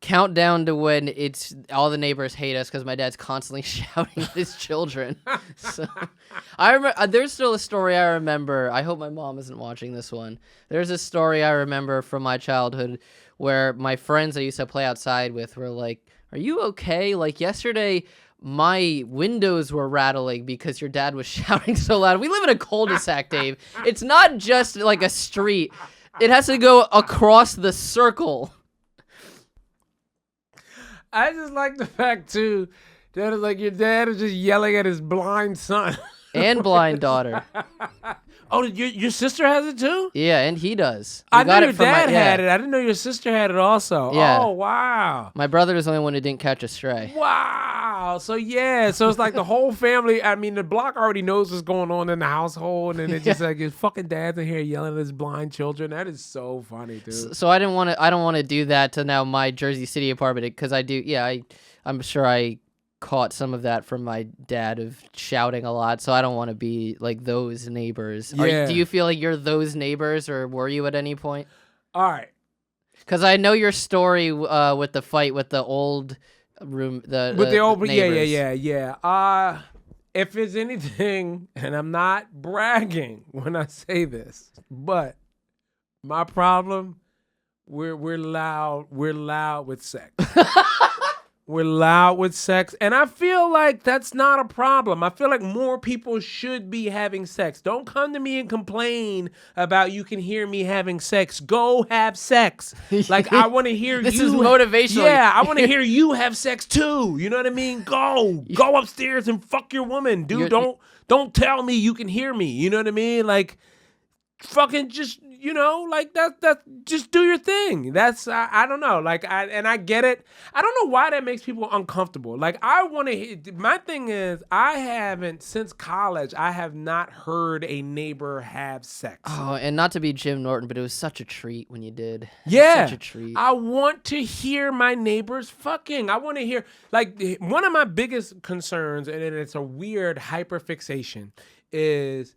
countdown to when it's all the neighbors hate us because my dad's constantly shouting at his children. So I remember there's still a story I remember. I hope my mom isn't watching this one. There's a story I remember from my childhood where my friends I used to play outside with were like, "Are you okay? Like yesterday, my windows were rattling because your dad was shouting so loud." We live in a cul-de-sac, Dave. It's not just like a street. It has to go across the circle. I just like the fact, too, that it's like your dad is just yelling at his blind son. And blind daughter. Oh, your sister has it, too? Yeah, and he does. I knew your dad had it. I didn't know your sister had it also. Yeah. Oh, wow. My brother was the only one who didn't catch a stray. Wow. So, yeah. So, it's like the whole family. I mean, the block already knows what's going on in the household. And it's just like his fucking dad's in here yelling at his blind children. That is so funny, dude. So, I don't want to do that to now my Jersey City apartment because I do. Yeah, I'm sure I caught some of that from my dad of shouting a lot, so I don't want to be like those neighbors. Yeah. Do you feel like you're those neighbors, or were you at any point? All right. Because I know your story with the fight with the old room, with the old neighbors. Yeah. If it's anything, and I'm not bragging when I say this, but my problem, we're loud with sex. We're loud with sex. And I feel like that's not a problem. I feel like more people should be having sex. Don't come to me and complain about you can hear me having sex. Go have sex. Like, I want to hear This you. is motivational. Yeah, I want to hear you have sex too. You know what I mean? Go upstairs and fuck your woman, dude. Don't tell me you can hear me. You know what I mean? Like, fucking just, like that just do your thing. That's I don't know. Like, I get it. I don't know why that makes people uncomfortable. Like, I want to my thing is, I haven't since college, I have not heard a neighbor have sex. Oh, and not to be Jim Norton, but it was such a treat when you did. Yeah. Such a treat. I want to hear my neighbors fucking. I want to hear, like, one of my biggest concerns, and it's a weird hyperfixation, is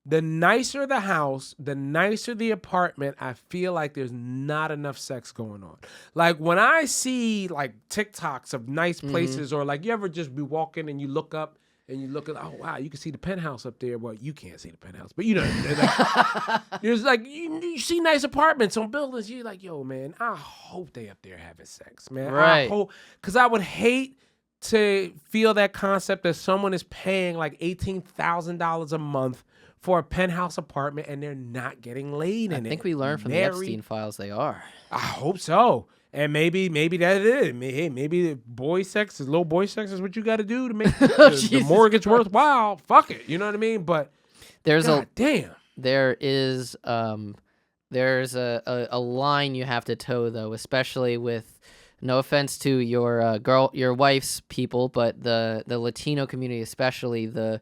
the nicer the house, the nicer the apartment, I feel like there's not enough sex going on. Like, when I see, like, TikToks of nice places, or, like, you ever just be walking and you look up and you look at, oh, wow, you can see the penthouse up there. Well, you can't see the penthouse, but there's like, you see nice apartments on buildings. You're like, yo, man, I hope they up there having sex, man. Right. I hope, because I would hate to feel that concept that someone is paying like $18,000 a month for a penthouse apartment and they're not getting laid in it. I think we learned from the Epstein files they are. I hope so. And maybe that is it. Maybe the little boy sex is what you got to do to make the mortgage worthwhile. Fuck it. You know what I mean? But there's damn. There is there's a line you have to toe, though, especially with, no offense to your wife's people, but the Latino community, especially the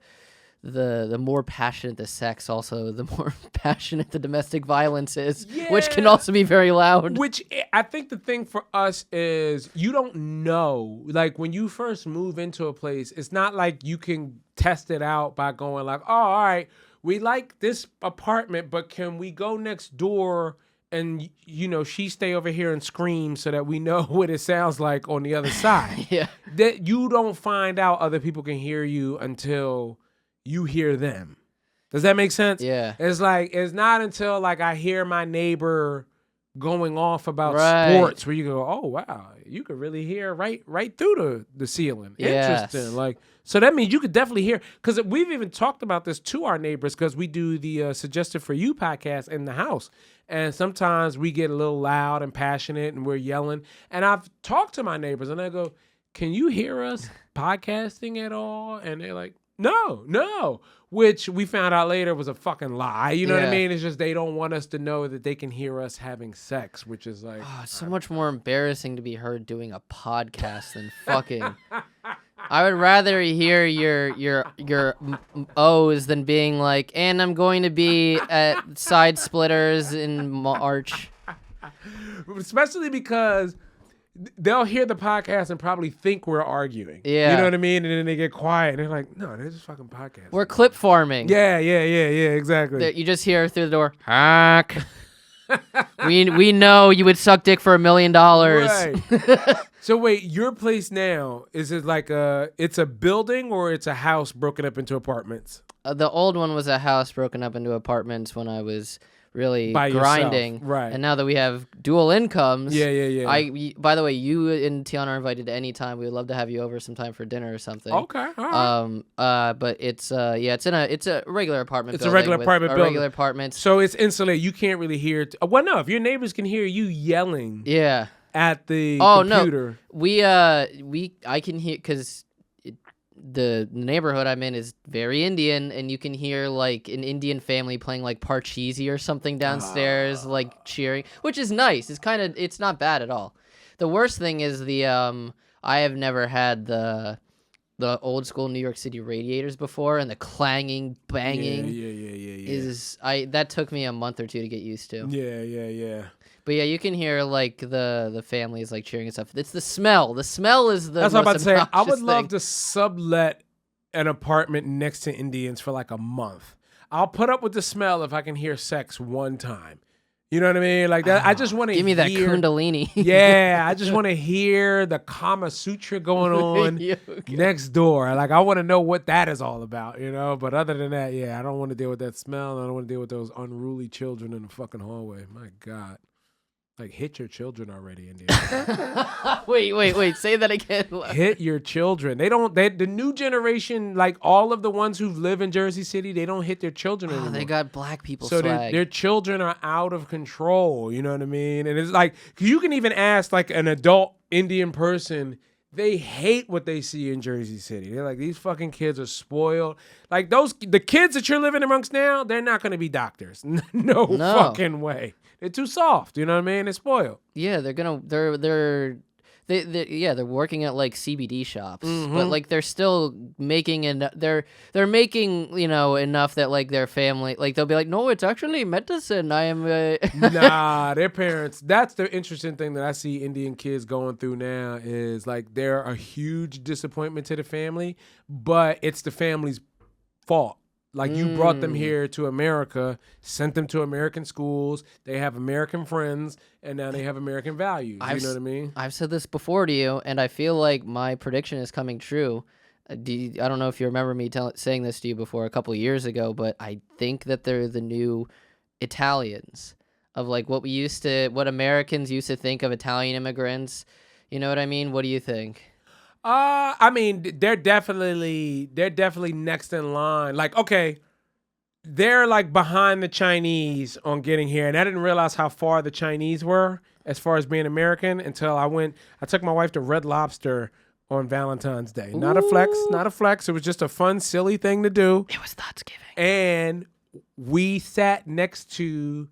more passionate the sex, also the more passionate the domestic violence is, which can also be very loud. Which I think the thing for us is, you don't know. Like, when you first move into a place, it's not like you can test it out by going like, oh, all right, we like this apartment, but can we go next door and, she stay over here and scream so that we know what it sounds like on the other side. Yeah. That you don't find out other people can hear you until you hear them. Does that make sense? Yeah. It's like, it's not until, like, I hear my neighbor going off about sports where you go, oh, wow, you could really hear right through the ceiling. Yes. Interesting. Like, so that means you could definitely hear, because we've even talked about this to our neighbors, because we do the Suggested For You podcast in the house. And sometimes we get a little loud and passionate and we're yelling. And I've talked to my neighbors and I go, can you hear us podcasting at all? And they're like, no, which we found out later was a fucking lie. You know what I mean? It's just they don't want us to know that they can hear us having sex, which is like, it's so much more embarrassing to be heard doing a podcast than fucking. I would rather hear your O's than being like, and I'm going to be at Side Splitters in March. Especially because they'll hear the podcast and probably think we're arguing. Yeah. You know what I mean? And then they get quiet and they're like, no, they're just fucking podcasting. We're clip farming. Yeah, exactly. You just hear through the door, hack. we know you would suck dick for $1 million. Right. So wait, your place now, is it like it's a building or it's a house broken up into apartments? The old one was a house broken up into apartments when I was really By grinding. yourself, right. And now that we have dual incomes. Yeah. By the way, you and Tiana are invited anytime. We would love to have you over sometime for dinner or something. Okay. All right. But it's a regular apartment. It's a regular apartment building. Regular apartment. So it's insulated. You can't really hear. Well, no. If your neighbors can hear you yelling. Yeah. At the No. computer. I can hear, because the neighborhood I'm in is very Indian, and you can hear like an Indian family playing like Parcheesi or something downstairs, like cheering, which is nice. It's not bad at all. The worst thing is I have never had the old school New York City radiators before, and the clanging, banging. Yeah. That took me a month or two to get used to. Yeah. But yeah, you can hear like the families like cheering and stuff. It's the smell. The smell is the. That's what I'm about to say. I would thing. love to sublet an apartment next to Indians for like a month. I'll put up with the smell if I can hear sex one time. You know what I mean? Like that. I just want to give me that Kundalini. Yeah, I just want to hear the Kama Sutra going on next door. Like, I want to know what that is all about, But other than that, I don't want to deal with that smell. And I don't want to deal with those unruly children in the fucking hallway. My God. Like, hit your children already, India. Wait. Say that again. Hit your children. The new generation, like all of the ones who live in Jersey City, they don't hit their children anymore. They got black people so swag. their children are out of control. You know what I mean? And it's like, you can even ask like an adult Indian person, they hate what they see in Jersey City. They're like, these fucking kids are spoiled. Like the kids that you're living amongst now, they're not going to be doctors. No fucking way. They're too soft. You know what I mean? They're spoiled. Yeah, they're working at like CBD shops, but like they're still making they're making enough that like their family, like they'll be like, no, it's actually medicine. I am Nah, their parents. That's the interesting thing that I see Indian kids going through now is like they're a huge disappointment to the family, but it's the family's fault. Like you brought them here to America, sent them to American schools. They have American friends, and now they have American values. You know what I mean? I've said this before to you, and I feel like my prediction is coming true. I don't know if you remember me saying this to you before a couple of years ago, but I think that they're the new Italians of like what Americans used to think of Italian immigrants. You know what I mean? What do you think? I mean, they're definitely next in line. Like, okay, they're like behind the Chinese on getting here, and I didn't realize how far the Chinese were as far as being American until I took my wife to Red Lobster on Valentine's Day. Not a flex. It was just a fun, silly thing to do. It was Thanksgiving. And we sat next to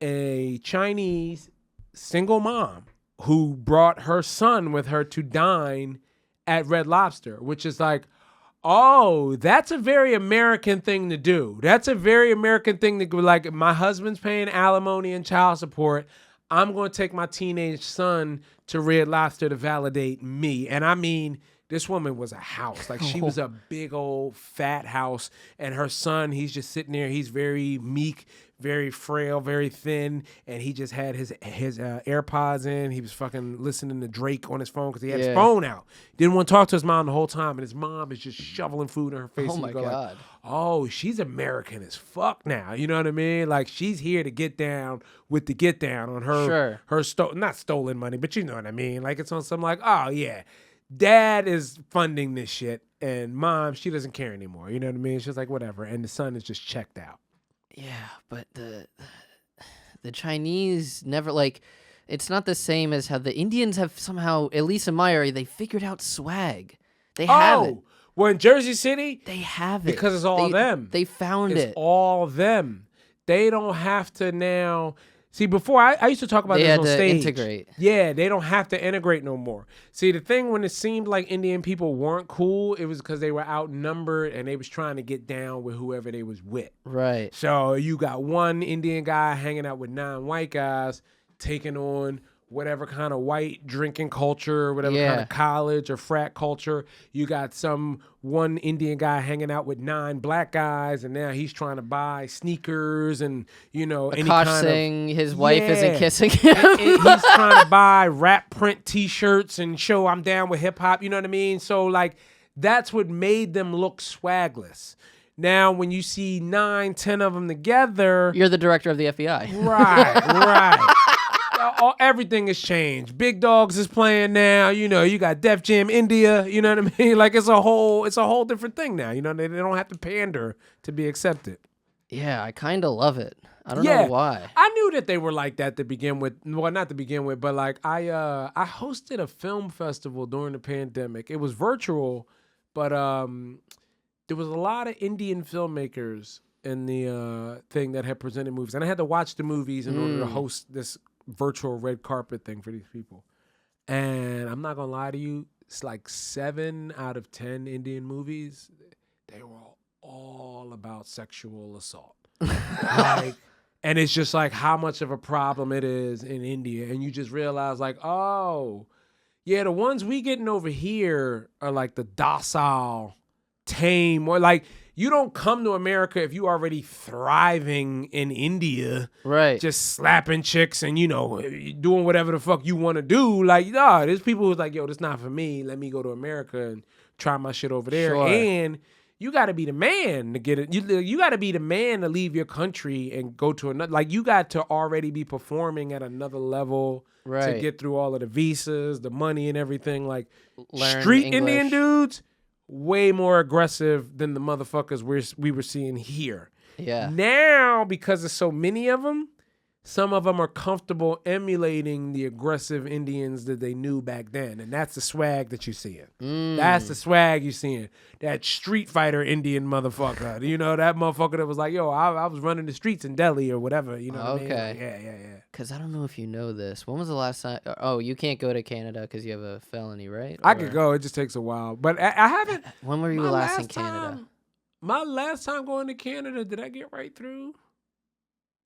a Chinese single mom who brought her son with her to dine at Red Lobster, which is like, oh, that's a very American thing to do. That's a very American thing to go, like, my husband's paying alimony and child support. I'm going to take my teenage son to Red Lobster to validate me. And I mean, this woman was a house. Like, she was a big old fat house. And her son, he's just sitting there. He's very meek, very frail, very thin, and he just had his AirPods in. He was fucking listening to Drake on his phone because he had his phone out. Didn't want to talk to his mom the whole time, and his mom is just shoveling food in her face. Oh my God. Like, oh, she's American as fuck now. You know what I mean? Like, she's here to get down with the get down on her, not stolen money, but you know what I mean? Like, it's on some like, oh yeah, dad is funding this shit, and mom, she doesn't care anymore. You know what I mean? She's like, whatever, and the son is just checked out. Yeah, but the Chinese never, like, it's not the same as how the Indians have somehow, at least in my area, they figured out swag. They have it. Well, in Jersey City, they have it. Because it's all them. They found it's it. It's all them. They don't have to now. See, before I used to talk about this on stage. They had to integrate. Yeah, they don't have to integrate no more. See, the thing when it seemed like Indian people weren't cool, it was because they were outnumbered and they was trying to get down with whoever they was with. Right. So you got one Indian guy hanging out with 9 white guys, taking on whatever kind of white drinking culture, whatever kind of college or frat culture. You got one Indian guy hanging out with 9 black guys, and now he's trying to buy sneakers and, you know, any kind of saying his wife isn't kissing him. and he's trying to buy rap print T-shirts and show I'm down with hip hop. You know what I mean? So like that's what made them look swagless. Now, when you see 9, 10 of them together, you're the director of the FBI. Right. Everything has changed. Big Dogs is playing now. You know, you got Def Jam India. You know what I mean? Like it's a whole different thing now. You know, they don't have to pander to be accepted. Yeah, I kind of love it. I don't know why. I knew that they were like that to begin with. Well, not to begin with, but like I hosted a film festival during the pandemic. It was virtual, but there was a lot of Indian filmmakers in the thing that had presented movies, and I had to watch the movies in order to host this virtual red carpet thing for these people. And I'm not gonna lie to you, it's like 7 out of 10 Indian movies, they were all about sexual assault. Like, and it's just like how much of a problem it is in India. And you just realize like, oh, yeah, the ones we getting over here are like the docile, tame, or like you don't come to America if you already thriving in India, right? Just slapping chicks and, you know, doing whatever the fuck you want to do. Like, nah, there's people who's like, yo, this not for me. Let me go to America and try my shit over there. Sure. And you got to be the man to get it. You got to be the man to leave your country and go to another. Like, you got to already be performing at another level to get through all of the visas, the money, and everything. Like, street Indian dudes, way more aggressive than the motherfuckers we were seeing here. Yeah. Now, because there's so many of them, some of them are comfortable emulating the aggressive Indians that they knew back then. And that's the swag that you're seeing. That's the swag you're seeing. That Street Fighter Indian motherfucker. You know, that motherfucker that was like, yo, I was running the streets in Delhi or whatever. You know what I mean? Like, yeah. Because I don't know if you know this. When was the last time? Oh, you can't go to Canada because you have a felony, right? I could go. It just takes a while. But I haven't. When were you last in Canada? My last time going to Canada, did I get right through?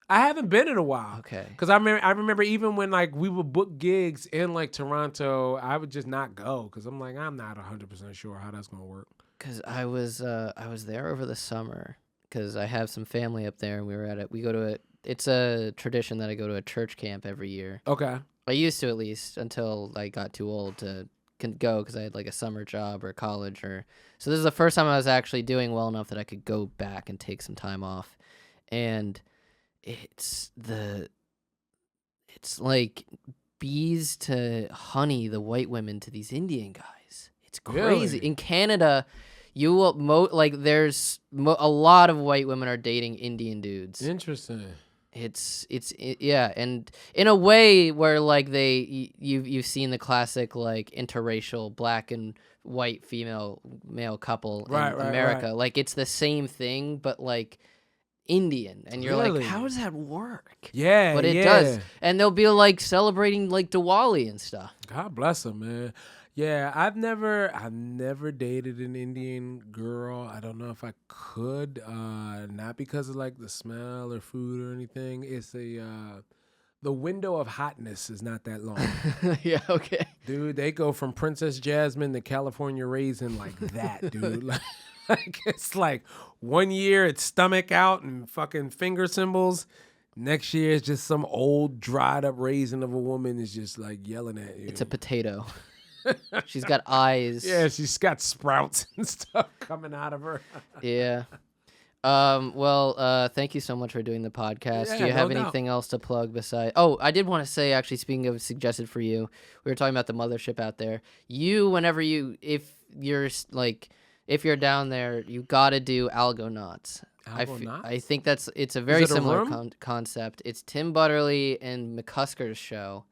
I haven't been in a while. Okay. Because I remember even when like we would book gigs in like Toronto, I would just not go because I'm like, I'm not 100% sure how that's gonna work. Because I was there over the summer because I have some family up there and we were at it. We go to it's a tradition that I go to a church camp every year. Okay. I used to, at least, until I got too old to go because I had like a summer job or college so this is the first time I was actually doing well enough that I could go back and take some time off. And it's like bees to honey, the white women to these Indian guys. It's crazy. Really? In Canada, you will there's a lot of white women are dating Indian dudes. Interesting. Yeah, and in a way where like you've seen the classic like interracial black and white male couple in America. Right. Like it's the same thing, but like Indian, and you're like, how does that work? Yeah, but it does, and they'll be like celebrating like Diwali and stuff. God bless them, man. Yeah, I've never dated an Indian girl. I don't know if I could, not because of like the smell or food or anything. It's the window of hotness is not that long. Yeah, okay. Dude, they go from Princess Jasmine to California Raisin like that, dude. Like it's like 1 year it's stomach out and fucking finger symbols. Next year it's just some old dried up raisin of a woman is just like yelling at you. It's a potato. She's got eyes. Yeah, she's got sprouts and stuff coming out of her. Yeah. Well, thank you so much for doing the podcast. Yeah, Do you have no doubt. anything else to plug besides? Oh, I did want to say, actually, speaking of suggested for you, we were talking about the mothership out there. If you're down there, you got to do Algonauts. I think it's a very similar concept. It's Tim Butterly and McCusker's show,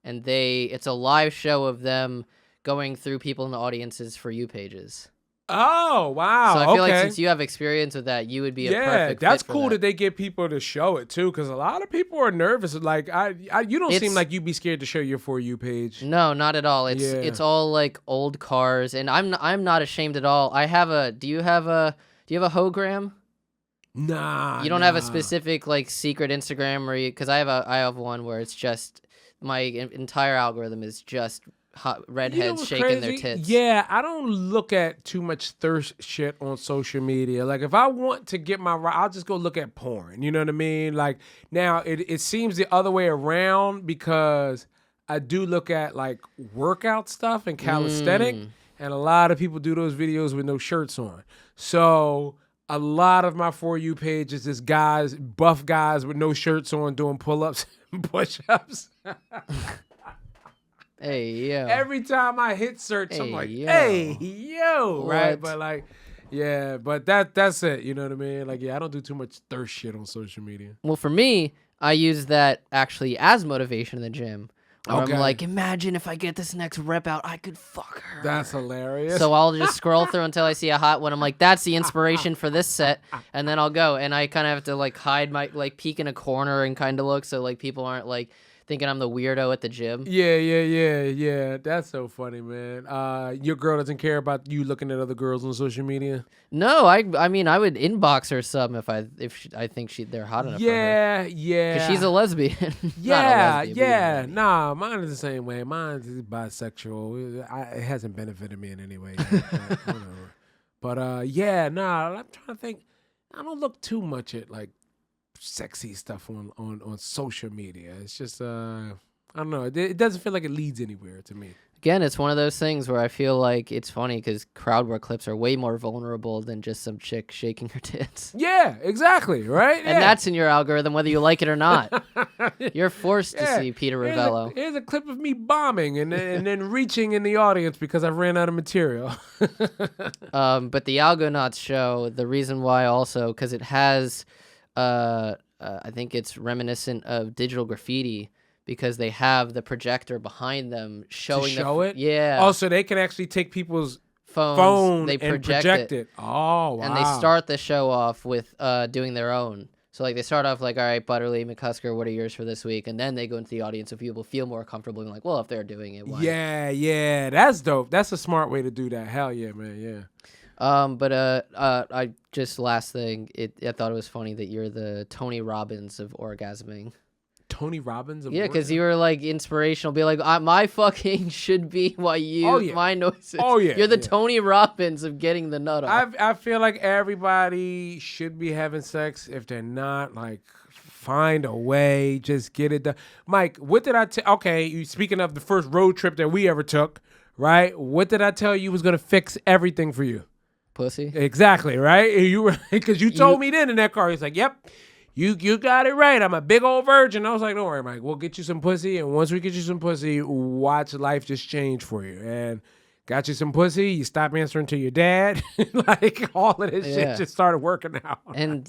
and it's a live show of them going through people in the audience's For You pages. Oh, wow. So I feel like since you have experience with that, you would be a perfect fit that's for cool that. that they get people to show it too, because a lot of people are nervous. Like, you don't seem like you'd be scared to show your For You page. No, not at all. It's all like old cars, and I'm not ashamed at all. I have a. Do you have a Hogram? Nah. You don't have a specific like secret Instagram or because I have one where it's just my entire algorithm is just hot redheads shaking their tits. Yeah, I don't look at too much thirst shit on social media. Like if I want to get I'll just go look at porn. You know what I mean? Like now it seems the other way around because I do look at like workout stuff and calisthenic, and a lot of people do those videos with no shirts on. So a lot of my For You page is just buff guys with no shirts on doing pull-ups and push-ups. Hey, yo. Every time I hit search, I'm like, yo. hey, yo. Right? What? But like, yeah, but that's it. You know what I mean? Like, yeah, I don't do too much thirst shit on social media. Well, for me, I use that actually as motivation in the gym. Where I'm like, imagine if I get this next rep out, I could fuck her. That's hilarious. So I'll just scroll through until I see a hot one. I'm like, that's the inspiration for this set. And then I'll go. And I kind of have to like hide my, like peek in a corner and kind of look so like people aren't like thinking I'm the weirdo at the gym. Yeah. That's so funny, man. Your girl doesn't care about you looking at other girls on social media? No, I mean, I would inbox her some if I think they're hot enough for her. Yeah. Because she's a lesbian. Nah, mine is the same way. Mine is bisexual. It hasn't benefited me in any way. Whatever. But I'm trying to think. I don't look too much at like sexy stuff on social media. It's just I don't know. It doesn't feel like it leads anywhere to me. Again, it's one of those things where I feel like it's funny because crowd work clips are way more vulnerable than just some chick shaking her tits. Yeah, exactly, right? And that's in your algorithm, whether you like it or not. You're forced to see Peter Ravello. Here's a clip of me bombing and then reaching in the audience because I ran out of material. But the Algonauts show, the reason why also, because it has, I think it's reminiscent of digital graffiti, because they have the projector behind them showing it. Yeah. Oh, so they can actually take people's phone they project it. Oh, wow. And they start the show off with doing their own. So like they start off like, all right, Butterly, McCusker, what are yours for this week? And then they go into the audience so people feel more comfortable and like, well, if they're doing it, why? Yeah, that's dope. That's a smart way to do that. Hell yeah, man, yeah. But I just last thing, I thought it was funny that you're the Tony Robbins of orgasming. Tony Robbins? Yeah, because you were like inspirational. Be like, my fucking should be why you, my noises. Oh, yeah. You're the Tony Robbins of getting the nut off. I feel like everybody should be having sex. If they're not, like, find a way. Just get it done. Mike, what did I tell? Okay, speaking of the first road trip that we ever took, right? What did I tell you was going to fix everything for you? Pussy. Exactly, right? You were because you told me then in that car. He's like, yep. You got it right. I'm a big old virgin. I was like, don't worry, Mike. We'll get you some pussy. And once we get you some pussy, watch life just change for you. And got you some pussy. You stop answering to your dad. Like all of this shit just started working out. And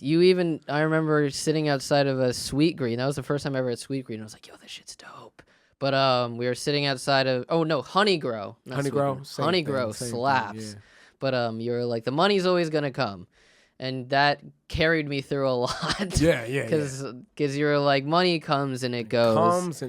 I remember sitting outside of a Sweet Green. That was the first time I ever had Sweet Green. I was like, yo, this shit's dope. But we were sitting outside of, Honey Grow. Honey Grow. Honey Grow slaps. But you were like, the money's always going to come. And that carried me through a lot. Yeah. Because you were like, money comes and it goes.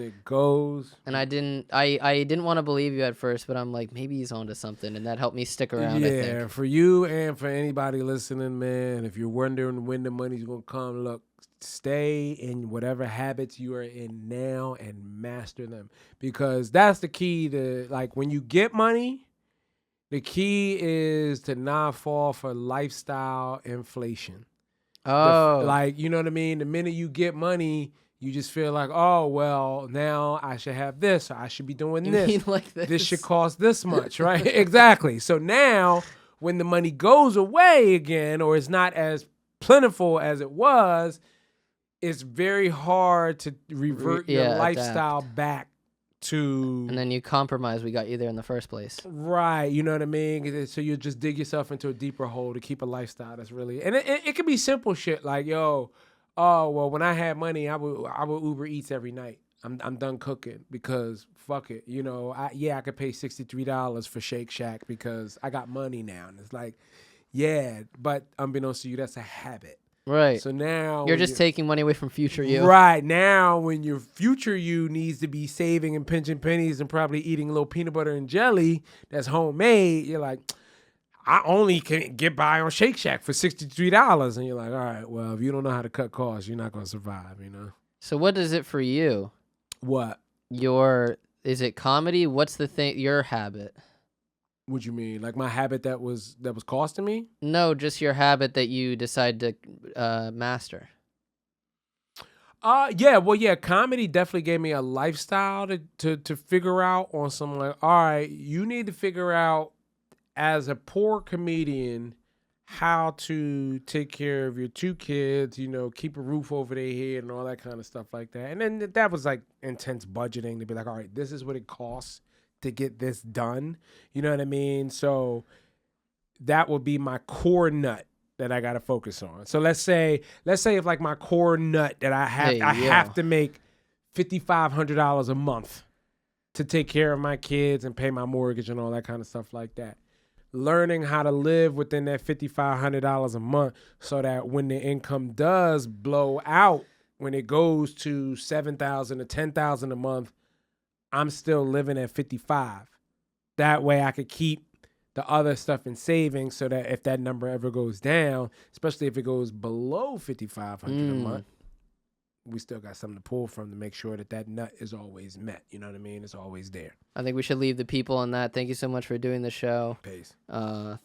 And I didn't want to believe you at first, but I'm like, maybe he's onto something, and that helped me stick around. I think. For you and for anybody listening, man, if you're wondering when the money's gonna come, look, stay in whatever habits you are in now and master them, because that's the key to, like, when you get money. The key is to not fall for lifestyle inflation. Oh. Like, you know what I mean? The minute you get money, you just feel like, oh, well, now I should have this, or I should be doing this. You mean like this? This should cost this much, right? Exactly. So now, when the money goes away again, or it's not as plentiful as it was, it's very hard to revert your lifestyle back to, and then you compromise. We got you there in the first place, right? You know what I mean? So you just dig yourself into a deeper hole to keep a lifestyle that's really, and it could be simple shit like, yo, oh well, when I had money, I would Uber Eats every night. I'm done cooking because fuck it, you know. I could pay $63 for Shake Shack because I got money now, and it's like, yeah, but unbeknownst to you, that's a habit. Right. So now you're just taking money away from future you. Right. Now when your future you needs to be saving and pinching pennies and probably eating a little peanut butter and jelly that's homemade, you're like, I only can get by on Shake Shack for $63. And you're like, all right, well, if you don't know how to cut costs, you're not going to survive, you know? So what is it for you? What? Is it comedy? What's the thing, your habit? What you mean? Like my habit that was costing me? No, just your habit that you decide to master. Yeah, comedy definitely gave me a lifestyle to figure out on some, like, all right, you need to figure out as a poor comedian how to take care of your 2 kids, you know, keep a roof over their head and all that kind of stuff like that. And then that was like intense budgeting to be like, all right, this is what it costs to get this done. You know what I mean? So that would be my core nut that I got to focus on. So let's say if like my core nut that I have to make $5,500 a month to take care of my kids and pay my mortgage and all that kind of stuff like that. Learning how to live within that $5,500 a month so that when the income does blow out, when it goes to $7,000 or $10,000 a month, I'm still living at 55. That way I could keep the other stuff in savings so that if that number ever goes down, especially if it goes below $5,500 a month, we still got something to pull from to make sure that nut is always met. You know what I mean? It's always there. I think we should leave the people on that. Thank you so much for doing the show. Peace.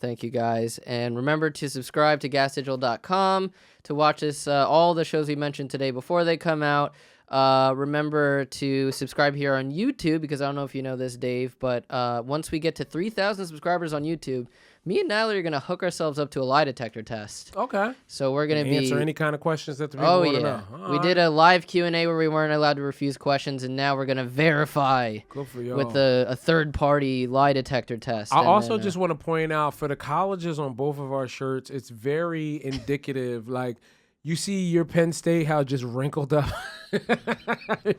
Thank you, guys. And remember to subscribe to gasdigital.com to watch us, all the shows we mentioned today before they come out. Remember to subscribe here on YouTube, because I don't know if you know this, Dave, but once we get to 3,000 subscribers on YouTube, me and Natalie are going to hook ourselves up to a lie detector test. Okay. So we're going to answer any kind of questions that the people want to know. We did a live Q&A where we weren't allowed to refuse questions, and now we're going to verify with a third-party lie detector test. I also just want to point out, for the colleges on both of our shirts, it's very indicative. Like, you see your Penn State, how it just wrinkled up.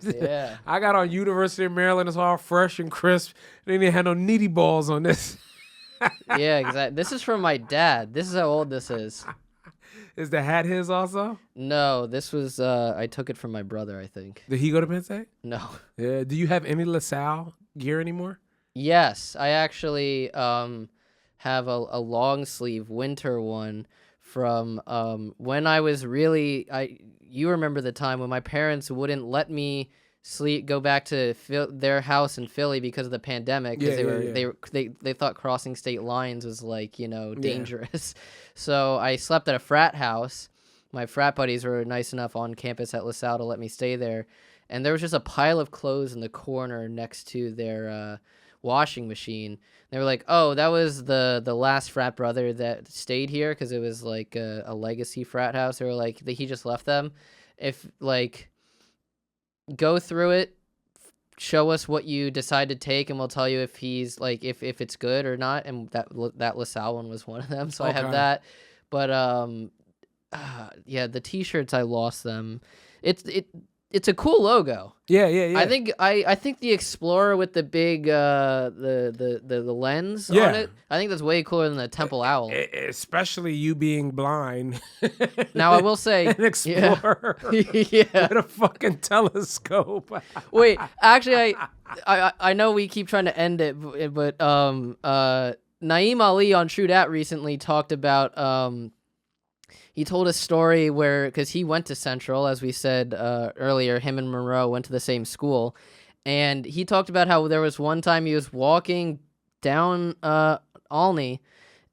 Yeah. I got on University of Maryland. It's all fresh and crisp. They didn't have no nitty balls on this. Yeah, exactly. This is from my dad. This is how old this is. Is the hat his also? No, this was, I took it from my brother, I think. Did he go to Penn State? No. Yeah. Do you have any LaSalle gear anymore? Yes, I actually have a long sleeve winter one from when I was really, you remember the time when my parents wouldn't let me go back to their house in Philly because of the pandemic, because they thought crossing state lines was like, dangerous. So I slept at a frat house. My frat buddies were nice enough on campus at LaSalle to let me stay there, and there was just a pile of clothes in the corner next to their washing machine. They were like, oh, that was the last frat brother that stayed here, because it was like a legacy frat house. They were like, he just left them. If go through it, show us what you decide to take, and we'll tell you if he's like if it's good or not. And that LaSalle one was one of them, so I have that. But yeah, the t-shirts, I lost them. It's a cool logo. Yeah. I think the Explorer with the big the lens on it, I think that's way cooler than the Temple Owl. Especially you being blind. Now I will say, an Explorer with a fucking telescope. Wait, actually, I know we keep trying to end it, but Naeem Ali on True Dat recently talked about he told a story where, because he went to Central, as we said earlier, him and Monroe went to the same school, and he talked about how there was one time he was walking down Olney,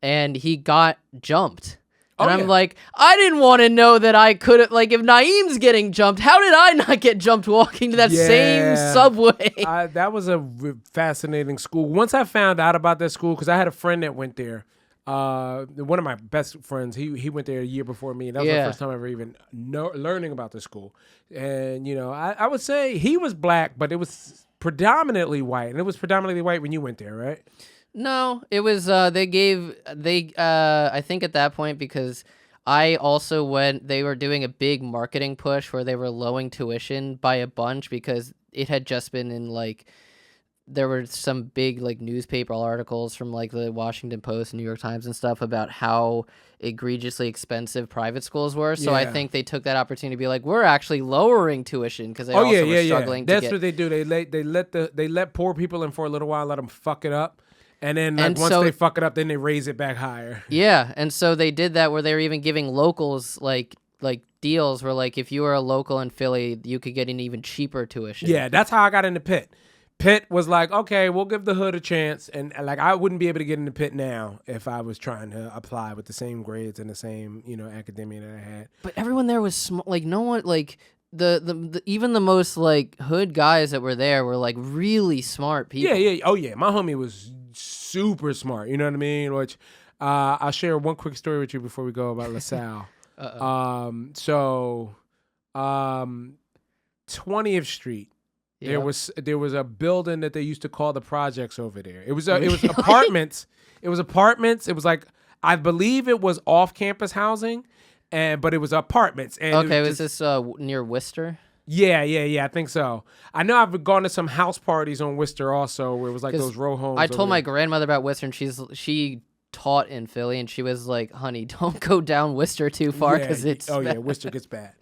and he got jumped. And I'm like, I didn't want to know that I could have, like, if Naeem's getting jumped, how did I not get jumped walking to that same subway? That was a fascinating school. Once I found out about that school, because I had a friend that went there, one of my best friends, he went there a year before me, and that was the first time I ever even learning about the school. And I would say he was black, but it was predominantly white, and it was predominantly white when you went there, right? No, it was I think at that point, because I also went, they were doing a big marketing push where they were lowering tuition by a bunch, because it had just been in there were some big newspaper articles from the Washington Post and New York Times and stuff about how egregiously expensive private schools were. So I think they took that opportunity to be like, we're actually lowering tuition, because they were struggling. That's what they do. They let poor people in for a little while, let them fuck it up. And then once they fuck it up, then they raise it back higher. Yeah, and so they did that where they were even giving locals deals where if you were a local in Philly, you could get an even cheaper tuition. Yeah, that's how I got into Pitt. Pitt was like, okay, we'll give the hood a chance. And I wouldn't be able to get into Pitt now if I was trying to apply with the same grades and the same, academia that I had. But everyone there was smart. No one, the even the most hood guys that were there were really smart people. Yeah. Oh yeah. My homie was super smart. You know what I mean? Which I'll share one quick story with you before we go about LaSalle. 20th Street. Yep. There was a building that they used to call the projects over there. It was apartments. It was apartments. It was I believe it was off-campus housing, but it was apartments. And was this near Worcester? Yeah, I think so. I know I've gone to some house parties on Worcester also, where it was those row homes. I told my grandmother about Worcester, and she taught in Philly, and she was like, honey, don't go down Worcester too far, because it's bad. Worcester gets bad.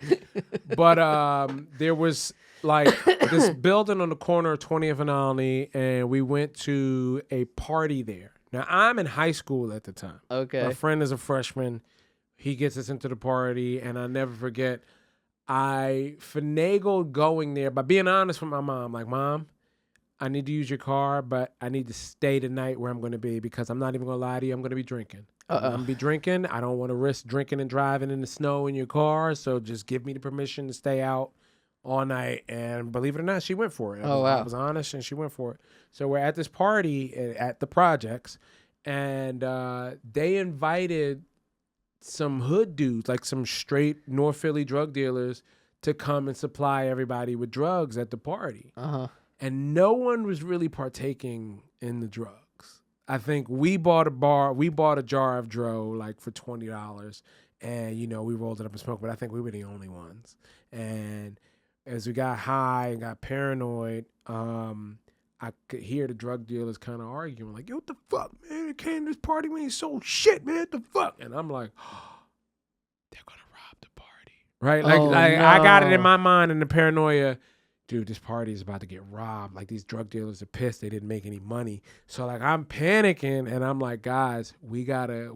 But there was this building on the corner of 20th and Olney, and we went to a party there. Now, I'm in high school at the time. Okay. My friend is a freshman. He gets us into the party, and I never forget, I finagled going there by being honest with my mom. Like, Mom, I need to use your car, but I need to stay the night where I'm going to be, because I'm not even going to lie to you. I'm going to be drinking. I'm going to be drinking. I don't want to risk drinking and driving in the snow in your car, so just give me the permission to stay out all night, and believe it or not, she went for it. I was honest, and she went for it. So we're at this party at the projects, and they invited some hood dudes, like some straight North Philly drug dealers, to come and supply everybody with drugs at the party. And no one was really partaking in the drugs. I think we bought a jar of Dro like for $20, and we rolled it up and smoked, but I think we were the only ones. And as we got high and got paranoid, I could hear the drug dealers kind of arguing, like, yo, what the fuck, man? They came to this party, we ain't sold shit, man, what the fuck? And I'm like, oh, they're gonna rob the party. Right? Like I got it in my mind, and the paranoia, dude, this party is about to get robbed. Like, these drug dealers are pissed they didn't make any money. So like I'm panicking, and I'm like, guys, we gotta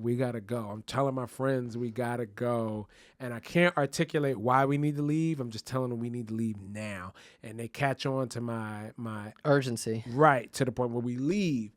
go. I'm telling my friends we gotta go. And I can't articulate why we need to leave. I'm just telling them we need to leave now. And they catch on to my urgency. Right, to the point where we leave.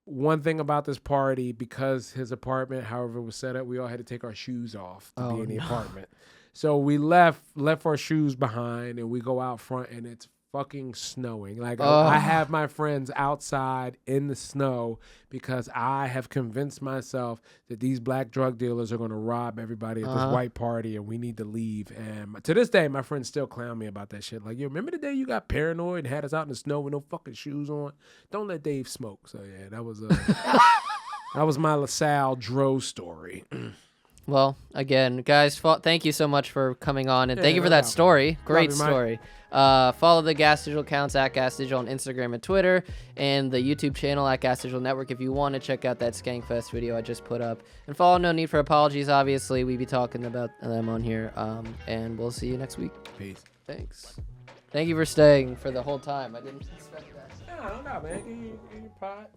One thing about this party, because his apartment, however it was set up, we all had to take our shoes off to be in the apartment. So we left our shoes behind, and we go out front, and it's fucking snowing. Like, I have my friends outside in the snow because I have convinced myself that these black drug dealers are going to rob everybody at this white party, and we need to leave. And to this day, my friends still clown me about that shit. Like, yo, remember the day you got paranoid and had us out in the snow with no fucking shoes on? Don't let Dave smoke. So yeah, that was that was my LaSalle Dro story. Well, again, guys, thank you so much for coming on, and thank you for that story. Great story. Follow the Gas Digital accounts at Gas Digital on Instagram and Twitter, and the YouTube channel at Gas Digital Network if you want to check out that Skankfest video I just put up. And follow No Need for Apologies, obviously. We be talking about them on here, and we'll see you next week. Peace. Thanks. Thank you for staying for the whole time. I didn't expect that. No, man. Get your pot.